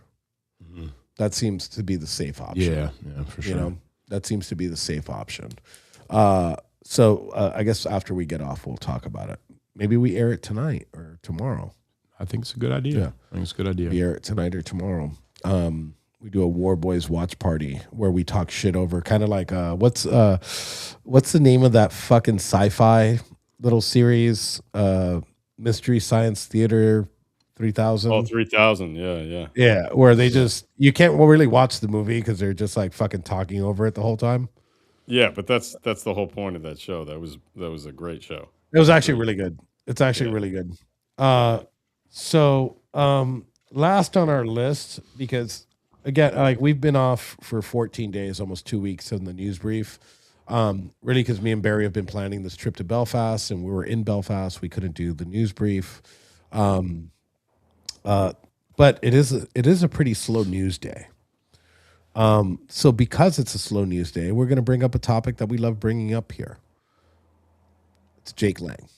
That seems to be the safe option. Yeah, for sure. That seems to be the safe option. So I guess after we get off, we'll talk about it. Maybe we air it tonight or tomorrow. I think it's a good idea. Yeah. I think it's a good idea. We air it tonight or tomorrow. We do a War Boys watch party where we talk shit over kind of like what's the name of that fucking sci-fi little series? Mystery Science Theater 3000. Oh, 3000. Yeah. Yeah, where they just you can't really watch the movie because they're just like fucking talking over it the whole time. Yeah, but that's the whole point of that show. That was a great show. It was actually really good. It's actually really good. So last on our list, because again, like we've been off for 14 days, almost 2 weeks in the news brief. Really, because me and Barry have been planning this trip to Belfast, and we were in Belfast. We couldn't do the news brief. But it is a pretty slow news day. So because it's a slow news day, we're going to bring up a topic that we love bringing up here. It's Jake Lang.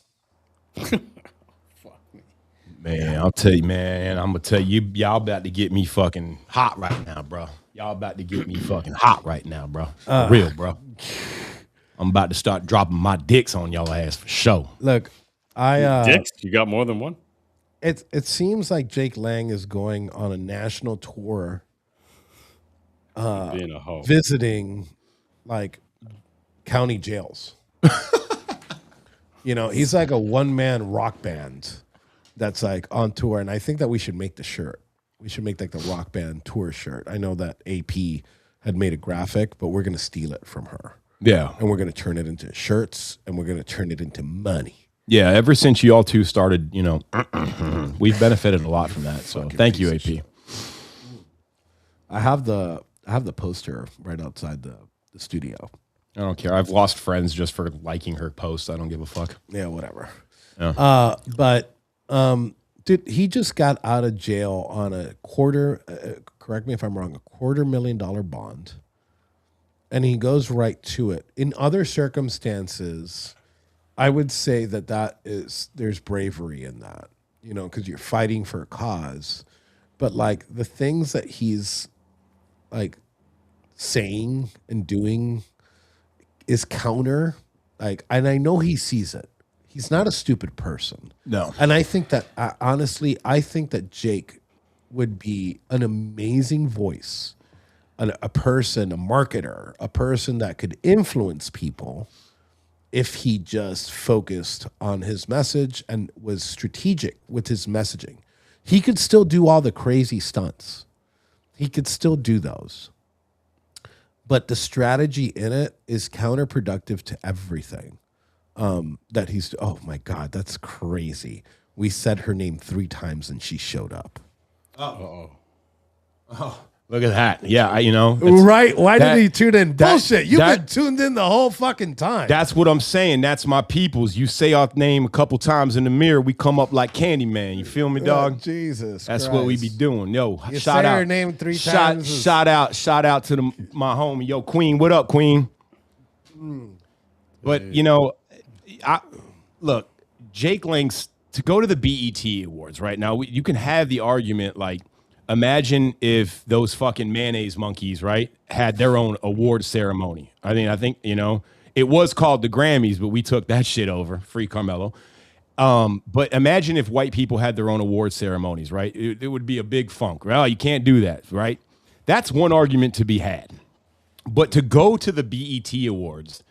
Man, I'll tell you, man. I'm gonna tell you, y'all about to get me fucking hot right now, bro. Y'all about to get me fucking hot right now, bro. For real, bro. I'm about to start dropping my dicks on y'all ass for sure. Look, Dicks? You got more than one? it seems like Jake Lang is going on a national tour, Being a hoe. visiting like county jails. He's like a one-man rock band that's like on tour, and I think that we should make the shirt. We should make like the rock band tour shirt. I know that AP had made a graphic, but we're gonna steal it from her. Yeah. And we're gonna turn it into shirts, and we're gonna turn it into money. Yeah, ever since you all two started, we've benefited a lot from that. So Fucking thank you, piece of AP. I have the poster right outside the studio. I don't care. I've lost friends just for liking her posts. I don't give a fuck. Yeah, whatever. Yeah. Dude, he just got out of jail on a correct me if I'm wrong, $250,000 bond. And he goes right to it. In other circumstances, I would say there's bravery in that, because you're fighting for a cause. But like the things that he's like saying and doing is counter. And I know he sees it. He's not a stupid person. No. And I think that, honestly, I think that Jake would be an amazing voice, a person, a marketer, a person that could influence people if he just focused on his message and was strategic with his messaging. He could still do all the crazy stunts. He could still do those. But the strategy in it is counterproductive to everything. That he's, oh my God, that's crazy. We said her name 3 times and she showed up. Look at that. Yeah, Right? Why that- did he tune in? that- Bullshit. You've that- been tuned in the whole fucking time. That's what I'm saying. That's my peoples. You say our name a couple times in the mirror, we come up like Candyman. You feel me, dog? Oh, Jesus. That's what we be Christ. doing. Yo, You shout say out. her name 3 Shout, times. shout out to my homie. Yo, Queen, what up, Queen? But, look, Jake Lang's, to go to the BET Awards right now, you can have the argument like, imagine if those fucking mayonnaise monkeys, right, had their own award ceremony. I think it was called the Grammys, but we took that shit over. Free Carmelo. But imagine if white people had their own award ceremonies, right? It would be a big funk. Well, you can't do that, right? That's one argument to be had. But to go to the BET Awards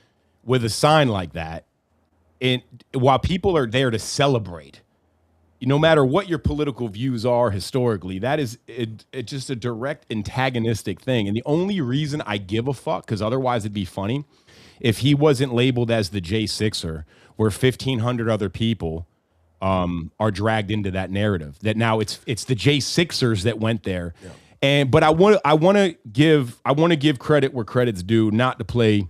with a sign like that, and while people are there to celebrate, no matter what your political views are historically, that is just a direct antagonistic thing. And the only reason I give a fuck, because otherwise it'd be funny, if he wasn't labeled as the J6er, where 1,500 other people are dragged into that narrative. That now it's the J6ers that went there. Yeah. But I want to give credit where credit's due, not to play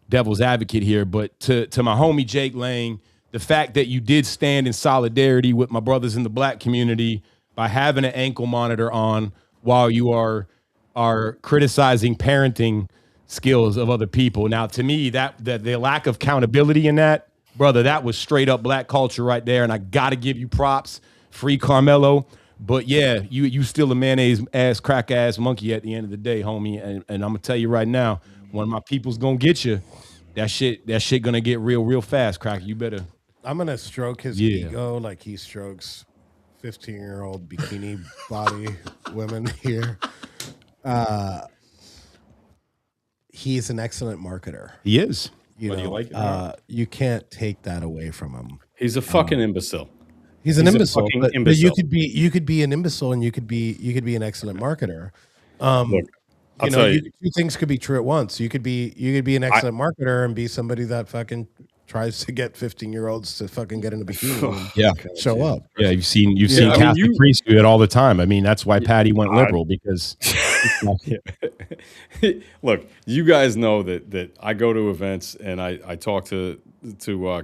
devil's advocate here, but to my homie Jake Lang. The fact that you did stand in solidarity with my brothers in the black community by having an ankle monitor on while you are criticizing parenting skills of other people. Now, to me, that the lack of accountability in that, brother, that was straight up black culture right there. And I got to give you props. Free Carmelo. But yeah, you still a mayonnaise ass, crack ass monkey at the end of the day, homie. And I'm going to tell you right now, one of my people's going to get you. That shit going to get real fast, Cracker. You better. I'm going to stroke his ego like he strokes 15-year-old bikini body women here. He's an excellent marketer. He is. You can't take that away from him. He's a fucking imbecile. He's an imbecile, but imbecile. you could be an imbecile and you could be an excellent marketer. Look, I'll tell you. Two things could be true at once. You could be an excellent marketer and be somebody that fucking tries to get 15-year-olds to fucking get in a bikini and show up. Yeah, you've seen Catholic priests do it all the time. I mean, that's why Patty went liberal, because look, you guys know that I go to events and I talk to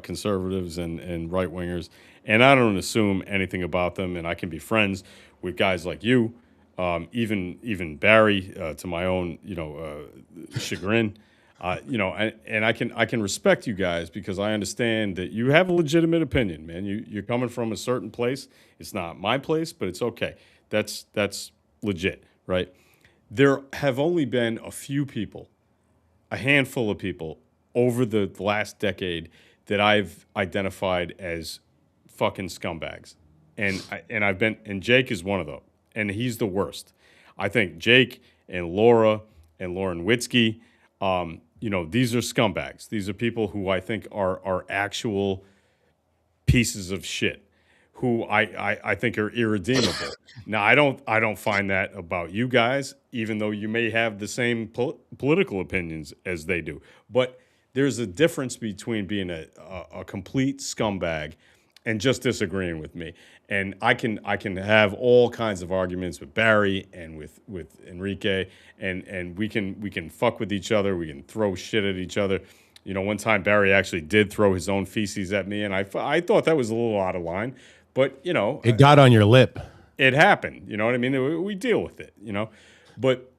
conservatives and right wingers, and I don't assume anything about them, and I can be friends with guys like you Even Barry, to my own chagrin. And I can respect you guys because I understand that you have a legitimate opinion, man. You're coming from a certain place. It's not my place, but it's okay. That's legit, right? There have only been a handful of people over the last decade that I've identified as fucking scumbags, and Jake is one of them, and he's the worst. I think Jake and Laura and Lauren Witzke, these are scumbags. These are people who I think are actual pieces of shit who I think are irredeemable. Now I don't find that about you guys, even though you may have the same political opinions as they do. But there's a difference between being a complete scumbag and just disagreeing with me. And I can have all kinds of arguments with Barry and with Enrique, and we can fuck with each other. We can throw shit at each other. One time Barry actually did throw his own feces at me, and I thought that was a little out of line. But it got on your lip. It happened. You know what I mean? We deal with it. But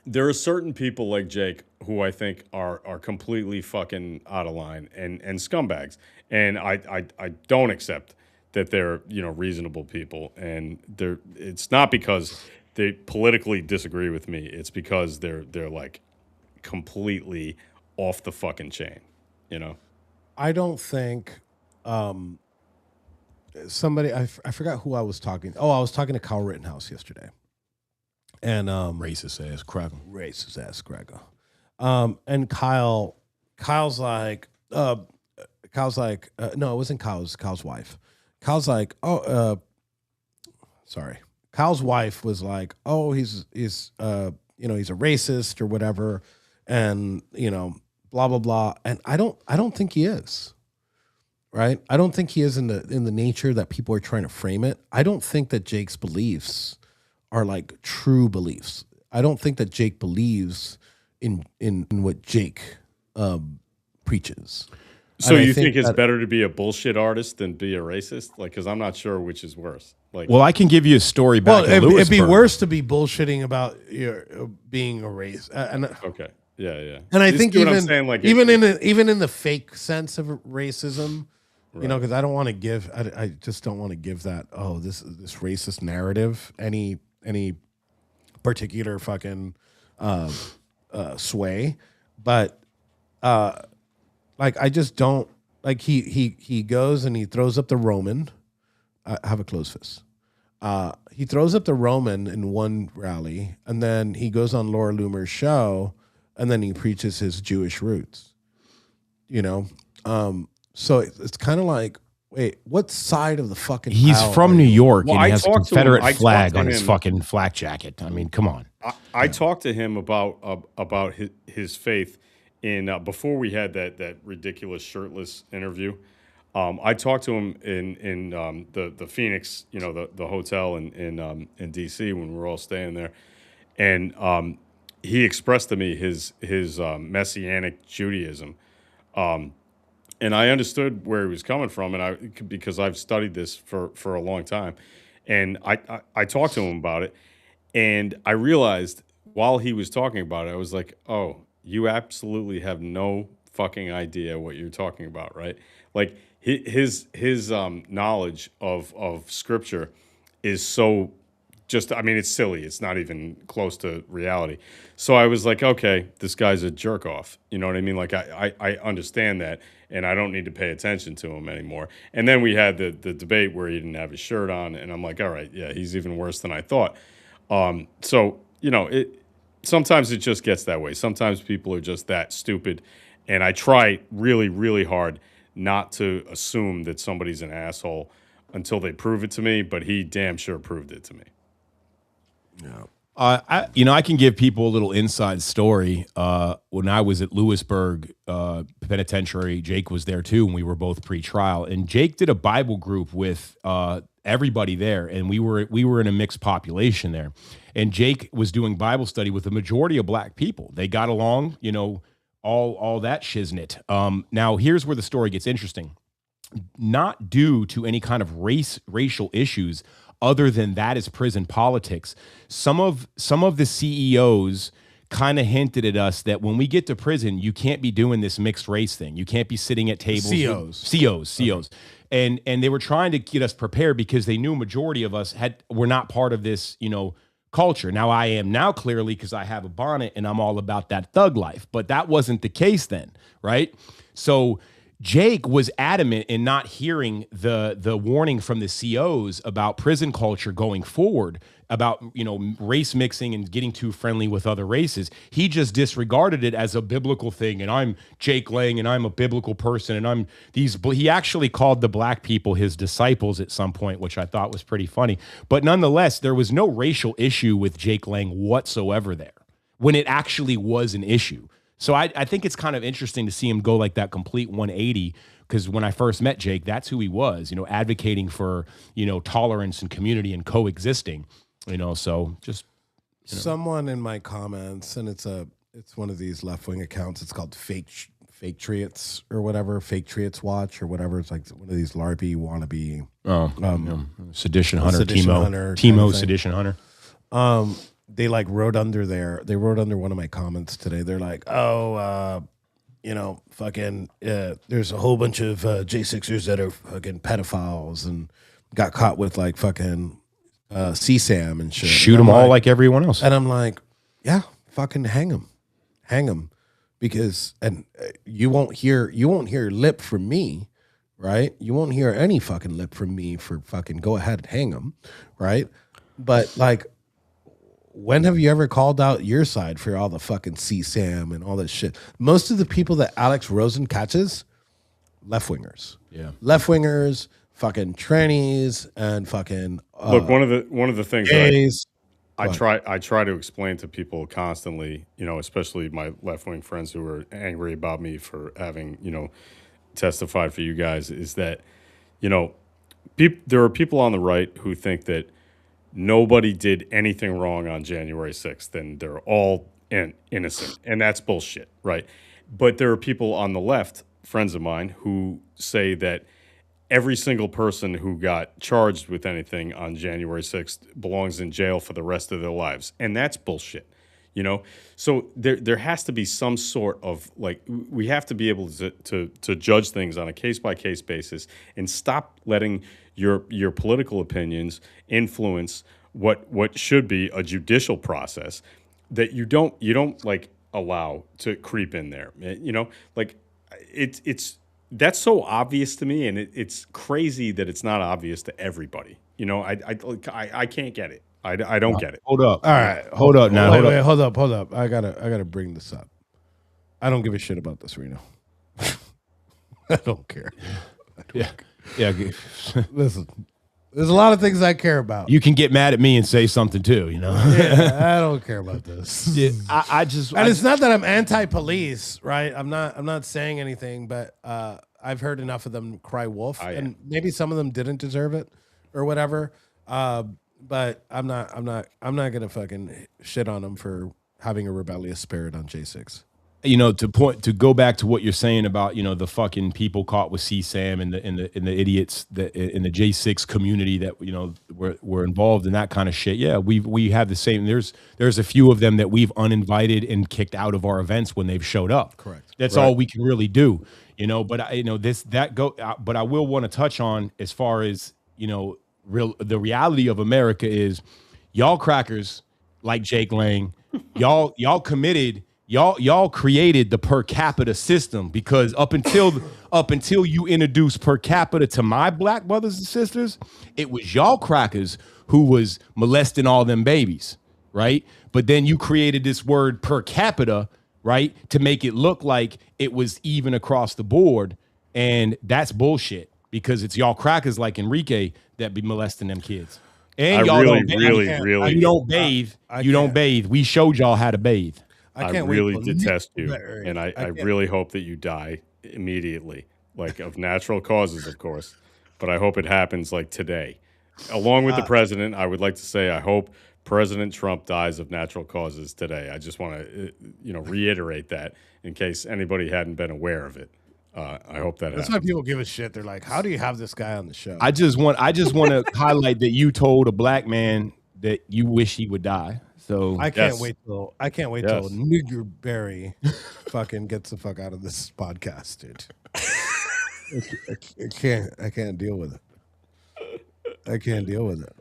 there are certain people like Jake who I think are completely fucking out of line and scumbags, and I don't accept that they're reasonable people, and it's not because they politically disagree with me. It's because they're like completely off the fucking chain. I don't think somebody I forgot who I was talking. Oh, I was talking to Kyle Rittenhouse yesterday, and Racist ass cracker. And Kyle's like no, it wasn't Kyle. It was Kyle's wife. Kyle's like, sorry. Kyle's wife was like, oh, he's he's a racist or whatever, and blah blah blah. And I don't think he is. Right? I don't think he is in the nature that people are trying to frame it. I don't think that Jake's beliefs are like true beliefs. I don't think that Jake believes in what Jake preaches. So And I you think it's that- better to be a bullshit artist than be a racist? Like, because I'm not sure which is worse. Like, Well, I can give you a story back in it'd be Lewisburg. worse to be bullshitting about being a race. okay, yeah. And I You think see what even I'm saying? Like, even in the fake sense of racism, because I don't want to give. I just don't want to give that. Oh, this racist narrative any particular fucking sway, but like I just don't like he goes and he throws up the Roman. I have a closed fist. He throws up the Roman in one rally, and then he goes on Laura Loomer's show, and then he preaches his Jewish roots. So it's kind of like, wait, what side of the fucking He's aisle from are New you? York Well, and he I has a talked to him. Confederate I talked flag to on his him. fucking flak jacket. I mean, come on. I talked to him about his faith in before we had that ridiculous shirtless interview. I talked to him in the Phoenix, the hotel in DC when we were all staying there, and he expressed to me his messianic Judaism, and I understood where he was coming from, and because I've studied this for a long time, and I talked to him about it, and I realized while he was talking about it, I was like, oh, you absolutely have no fucking idea what you're talking about, right? Like his knowledge of scripture is so just, I mean, it's silly. It's not even close to reality. So I was like, okay, this guy's a jerk off. You know what I mean? Like I understand that, and I don't need to pay attention to him anymore. And then we had the debate where he didn't have his shirt on, and I'm like, all right, yeah, he's even worse than I thought. So, sometimes it just gets that way. Sometimes people are just that stupid, and I try really, really hard not to assume that somebody's an asshole until they prove it to me, but he damn sure proved it to me. I can give people a little inside story. When I was at Lewisburg Penitentiary, Jake was there too, and we were both pre-trial. And Jake did a Bible group with everybody there, and we were in a mixed population there. And Jake was doing Bible study with the majority of black people. They got along, all that shiznit. Now, here's where the story gets interesting. Not due to any kind of racial issues, other than that is prison politics. Some of the CEOs kind of hinted at us that when we get to prison, you can't be doing this mixed race thing. You can't be sitting at tables. COs. Okay. And they were trying to get us prepared because they knew majority of us were not part of this, culture. Now I am now, clearly, because I have a bonnet and I'm all about that thug life, but that wasn't the case then, right? So Jake was adamant in not hearing the warning from the COs about prison culture going forward, about race mixing and getting too friendly with other races. He just disregarded it as a biblical thing, and I'm Jake Lang and I'm a biblical person, and he actually called the black people his disciples at some point, which I thought was pretty funny. But nonetheless, there was no racial issue with Jake Lang whatsoever there, when it actually was an issue. So I think it's kind of interesting to see him go like that complete 180, because when I first met Jake, that's who he was, advocating for, tolerance and community and coexisting, so just. Someone in my comments, and it's one of these left-wing accounts, it's called Fake Triots or whatever, Fake Triots Watch or whatever. It's like one of these LARPy wannabe. Sedition Hunter, Sedition Hunter. They wrote under one of my comments today. They're like, there's a whole bunch of J6ers that are fucking pedophiles and got caught with fucking CSAM and shit. Shoot them all like everyone else. And I'm like, yeah, fucking hang them, because you won't hear lip from me, right? You won't hear any fucking lip from me for fucking go ahead and hang them, right? But when have you ever called out your side for all the fucking CSAM and all this shit? Most of the people that Alex Rosen catches, left-wingers. Yeah. Left-wingers, fucking trannies, and fucking look, one of the things gays. I try to explain to people constantly, especially my left-wing friends who are angry about me for having, testified for you guys, is that, there are people on the right who think that nobody did anything wrong on January 6th, and they're all innocent. And that's bullshit, right? But there are people on the left, friends of mine, who say that every single person who got charged with anything on January 6th belongs in jail for the rest of their lives. And that's bullshit, So there has to be some sort of, we have to be able to judge things on a case-by-case basis and stop letting your political opinions influence what should be a judicial process that you don't allow to creep in there. It's that's so obvious to me, and it's crazy that it's not obvious to everybody. I can't get it. I don't get it. Hold up. All right, Hold up now. Hold up. I gotta bring this up. I don't give a shit about this, Reno. I don't care. Yeah. Listen, there's a lot of things I care about. You can get mad at me and say something too, Yeah, I don't care about this. Yeah, it's not that I'm anti-police, right? I'm not saying anything, but I've heard enough of them cry wolf, and maybe some of them didn't deserve it or whatever. But I'm not gonna fucking shit on them for having a rebellious spirit on J6. To go back to what you're saying about, the fucking people caught with CSAM and the idiots that in the J6 community that, were involved in that kind of shit. Yeah, we have the same. There's a few of them that we've uninvited and kicked out of our events when they've showed up. Correct. That's all we can really do, but but I will want to touch on, as far as, the reality of America is, y'all crackers like Jake Lang, y'all committed. Y'all created the per capita system, because up until you introduce per capita to my black brothers and sisters, it was y'all crackers who was molesting all them babies, right? But then you created this word per capita, right, to make it look like it was even across the board, and that's bullshit, because it's y'all crackers like Enrique that be molesting them kids. And y'all really you don't bathe. You don't bathe. We showed y'all how to bathe. I really detest you, and I really hope that you die immediately, of natural causes, of course. But I hope it happens today. Along with the president, I would like to say I hope President Trump dies of natural causes today. I just want to, reiterate that in case anybody hadn't been aware of it. I hope that That's why happens. people give a shit. They're like, "How do you have this guy on the show?" I just want to highlight that you told a black man that you wish he would die. So I can't Yes. wait till Yes. Nigger Barry fucking gets the fuck out of this podcast, dude. I can't deal with it. I can't deal with it.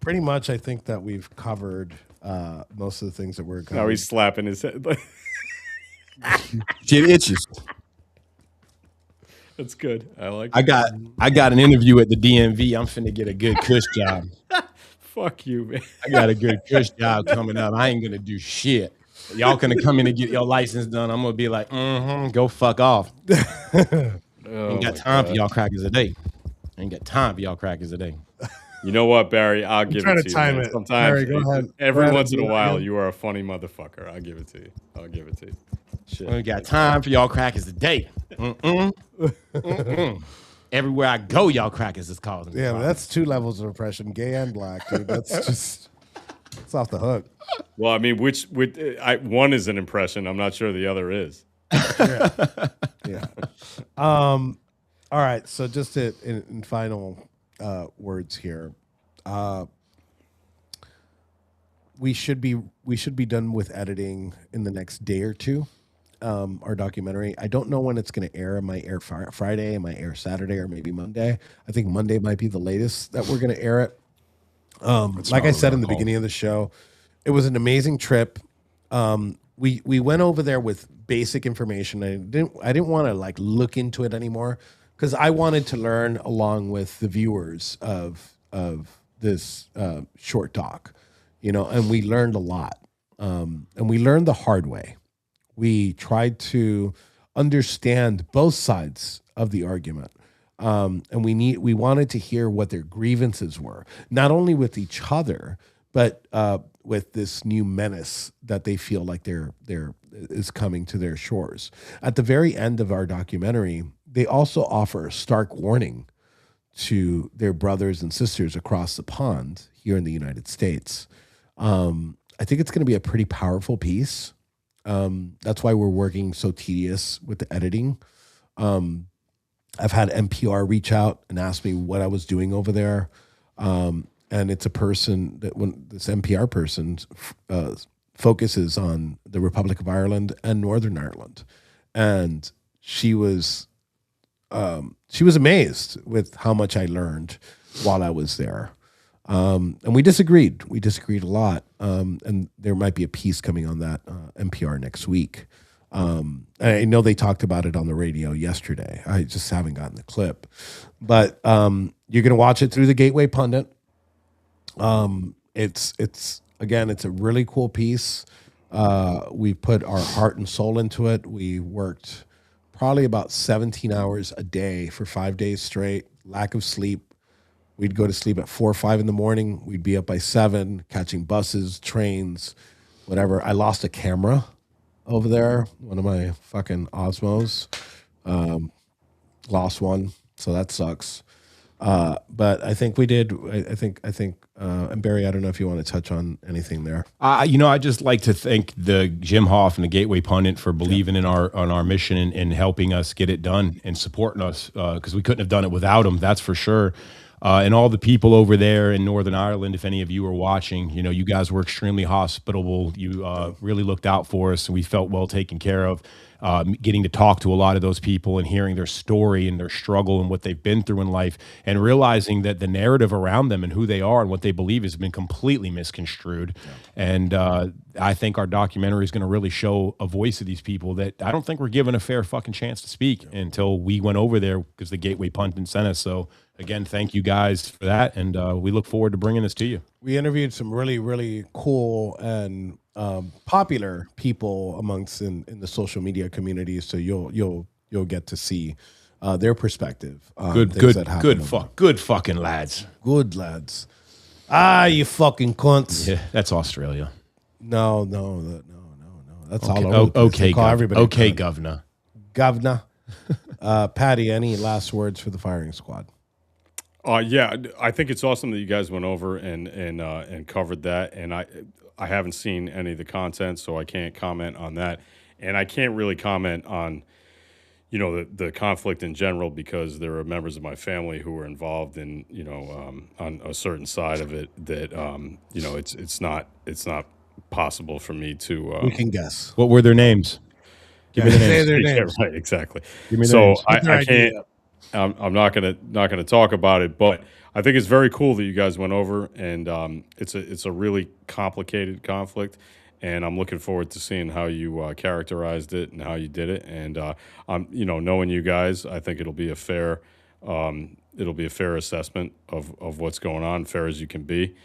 Pretty much, I think that we've covered most of the things that we're Now covering. he's slapping his head. shit itches. That's good. I like. I got an interview at the DMV. I'm finna get a good cush job. Fuck you, man. I got a good cush job coming up. I ain't gonna do shit. Y'all gonna come in and get your license done. I'm gonna be like, go fuck off. Ain't got time for y'all crackers today. Ain't got time for y'all crackers today. You know what, Barry? I'll give trying it to to time you. Man. it. Sometimes, Barry, go ahead. every Go ahead once and in a do it while, again. you are a funny motherfucker. I'll give it to you. I'll give it to you. Shit. Ain't got time for y'all crackers today. Everywhere I go, y'all crackers is causing me Yeah, but problems. that's 2 levels of oppression, gay and black, dude. That's just it's off the hook. Well, I mean, one is an impression. I'm not sure the other is. Yeah. All right. So just in final words here, we should be done with editing in the next day or two. Our documentary. I don't know when it's going to air. It might air Friday. It might air Saturday or maybe Monday. I think Monday might be the latest that we're going to air it. Like I said in the beginning of the show, it was an amazing trip. We went over there with basic information. I didn't want to like look into it anymore because I wanted to learn along with the viewers of this short doc, and we learned a lot. And we learned the hard way. We tried to understand both sides of the argument. And we wanted to hear what their grievances were, not only with each other, but with this new menace that they feel like is coming to their shores. At the very end of our documentary, they also offer a stark warning to their brothers and sisters across the pond here in the United States. I think it's going to be a pretty powerful piece. That's why we're working so tedious with the editing. I've had NPR reach out and ask me what I was doing over there. And it's a person that when this NPR person focuses on the Republic of Ireland and Northern Ireland. And she was amazed with how much I learned while I was there. And we disagreed. We disagreed a lot. And there might be a piece coming on that NPR next week. I know they talked about it on the radio yesterday. I just haven't gotten the clip. But you're going to watch it through the Gateway Pundit. It's a really cool piece. We put our heart and soul into it. We worked probably about 17 hours a day for 5 days straight, lack of sleep. We'd go to sleep at 4 or 5 in the morning. We'd be up by 7, catching buses, trains, whatever. I lost a camera over there. One of my fucking Osmos lost one, so that sucks. But I think we did. I think. And Barry, I don't know if you want to touch on anything there. I'd just like to thank the Jim Hoff and the Gateway Pundit for believing in our mission and helping us get it done and supporting us because we couldn't have done it without them. That's for sure. And all the people over there in Northern Ireland, if any of you are watching, you guys were extremely hospitable. You really looked out for us, and we felt well taken care of. Getting to talk to a lot of those people and hearing their story and their struggle and what they've been through in life, and realizing that the narrative around them and who they are and what they believe has been completely misconstrued. Yeah. And I think our documentary is going to really show a voice of these people that I don't think we're given a fair fucking chance to speak until we went over there because the Gateway Pundit sent us. So again, thank you guys for that, and we look forward to bringing this to you. We interviewed some really, really cool and popular people amongst in the social media community, so you'll get to see their perspective. Good fucking lads. Good lads. You fucking cunts. Yeah, that's Australia. No. That's Okay. all over. Okay, everybody. okay, governor. Governor. Patty, any last words for the firing squad? Yeah, I think it's awesome that you guys went over and covered that. And I haven't seen any of the content, so I can't comment on that. And I can't really comment on, the conflict in general because there are members of my family who were involved in, on a certain side of it that, it's not possible for me to. We can guess. What were their names? Give me the Say names. their Yeah, names. right, exactly. Give me their So names. Put their I ID can't. up. I'm not gonna talk about it, but I think it's very cool that you guys went over, and it's a really complicated conflict, and I'm looking forward to seeing how you characterized it and how you did it, and I'm knowing you guys, I think it'll be a fair assessment of what's going on, fair as you can be,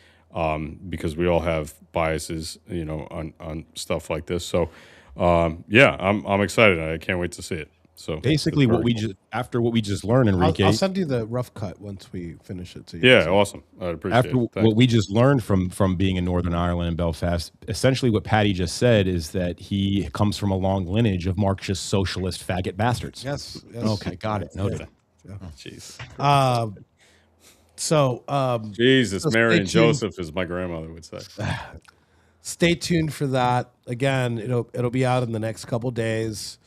because we all have biases, on stuff like this. So yeah, I'm excited. I can't wait to see it. So Basically, it's very cool. after what we just learned, Enrique. I'll send you the rough cut once we finish it. So you Yeah, can see. awesome. I appreciate After it. Thanks. what we just learned from being in Northern Ireland and Belfast, essentially what Patty just said is that he comes from a long lineage of Marxist socialist faggot bastards. Yes. Okay, got it. Noted. Jeez. Jesus, So Mary stay and tuned. Joseph, as my grandmother would say. Stay tuned for that. Again, it'll be out in the next couple days.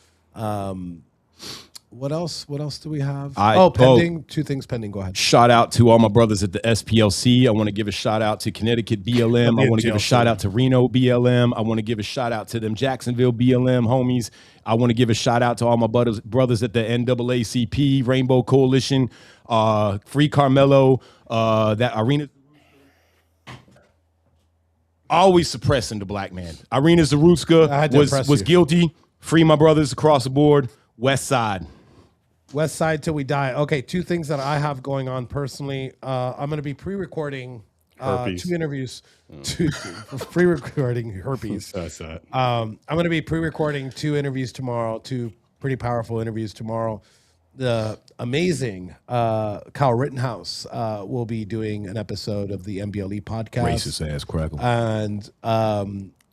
What else do we have? Pending. Two things pending. Go ahead. Shout out to all my brothers at the SPLC. I want to give a shout out to Connecticut BLM. I want to give a shout out to Reno BLM. I want to give a shout out to them Jacksonville BLM homies. I want to give a shout out to all my brothers at the NAACP, Rainbow Coalition, Free Carmelo, that Arena. Always suppressing the black man. Irina Zaruska was guilty. Free my brothers across the board. West Side. West Side till we die. Okay, two things that I have going on personally. I'm going to be pre-recording Herpes. 2 interviews. Pre-recording herpes. That's that. I'm going to be pre-recording 2 interviews tomorrow. 2 pretty powerful interviews tomorrow. The amazing Kyle Rittenhouse will be doing an episode of the MBLE podcast. Racist ass crackle. And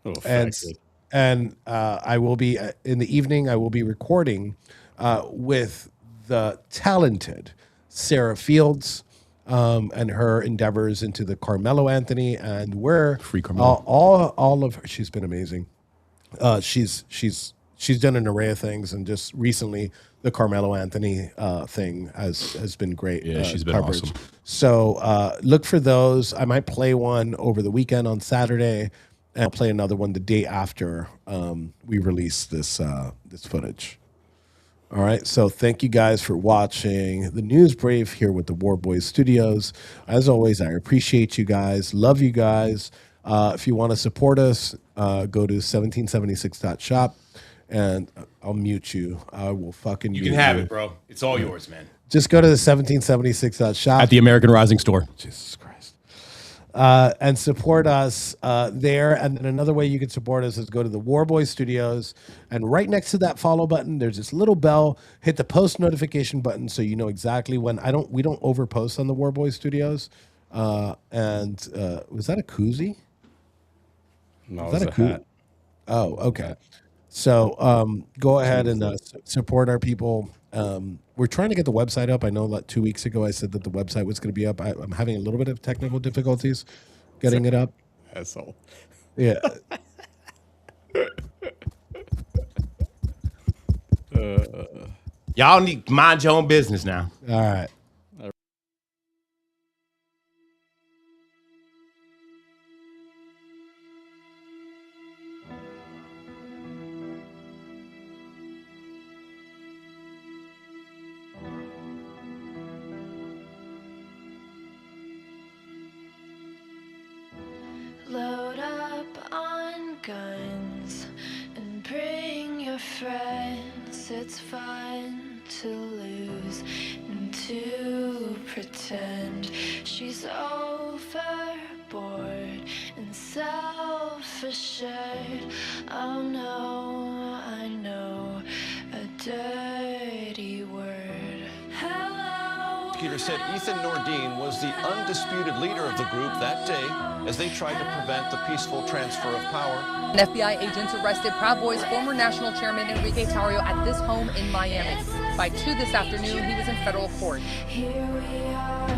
Affected. and I will be in the evening. I will be recording with the talented Sarah Fields and her endeavors into the Carmelo Anthony, and we're Free Carmelo. all of her. She's been amazing. She's done an array of things, and just recently the Carmelo Anthony thing has been great. Yeah, she's been coverage. awesome. So look for those. I might play one over the weekend on Saturday, and I'll play another one the day after we release this footage. All right. So thank you guys for watching the News Brief here with the War Boys Studios. As always, I appreciate you guys. Love you guys. If you want to support us, go to 1776.shop. And I'll mute you. I will fucking You mute can have it, bro. It's all yours, man. Just go to the 1776.shop. At the American Rising store. Jesus Christ. And support us there. And then another way you can support us is go to the War Boys Studios. And right next to that follow button, there's this little bell. Hit the post notification button so you know exactly when. We don't overpost on the War Boys Studios. Was that a koozie? No, Is that it's a hat. Oh, okay. So go ahead and support our people. We're trying to get the website up. I know like 2 weeks ago I said that the website was going to be up. I'm having a little bit of technical difficulties getting it up. Asshole. Yeah. Y'all need to mind your own business now. All right. Load up on guns and bring your friends. It's fun to lose and to pretend she's overboard and self-assured. Oh no, I know a dirty word. Hello. Prosecutor said Ethan Nordine was the undisputed leader of the group that day as they tried to prevent the peaceful transfer of power. An FBI agents arrested Proud Boys former national chairman Enrique Tarrio at this home in Miami. By 2 this afternoon, he was in federal court. Here we are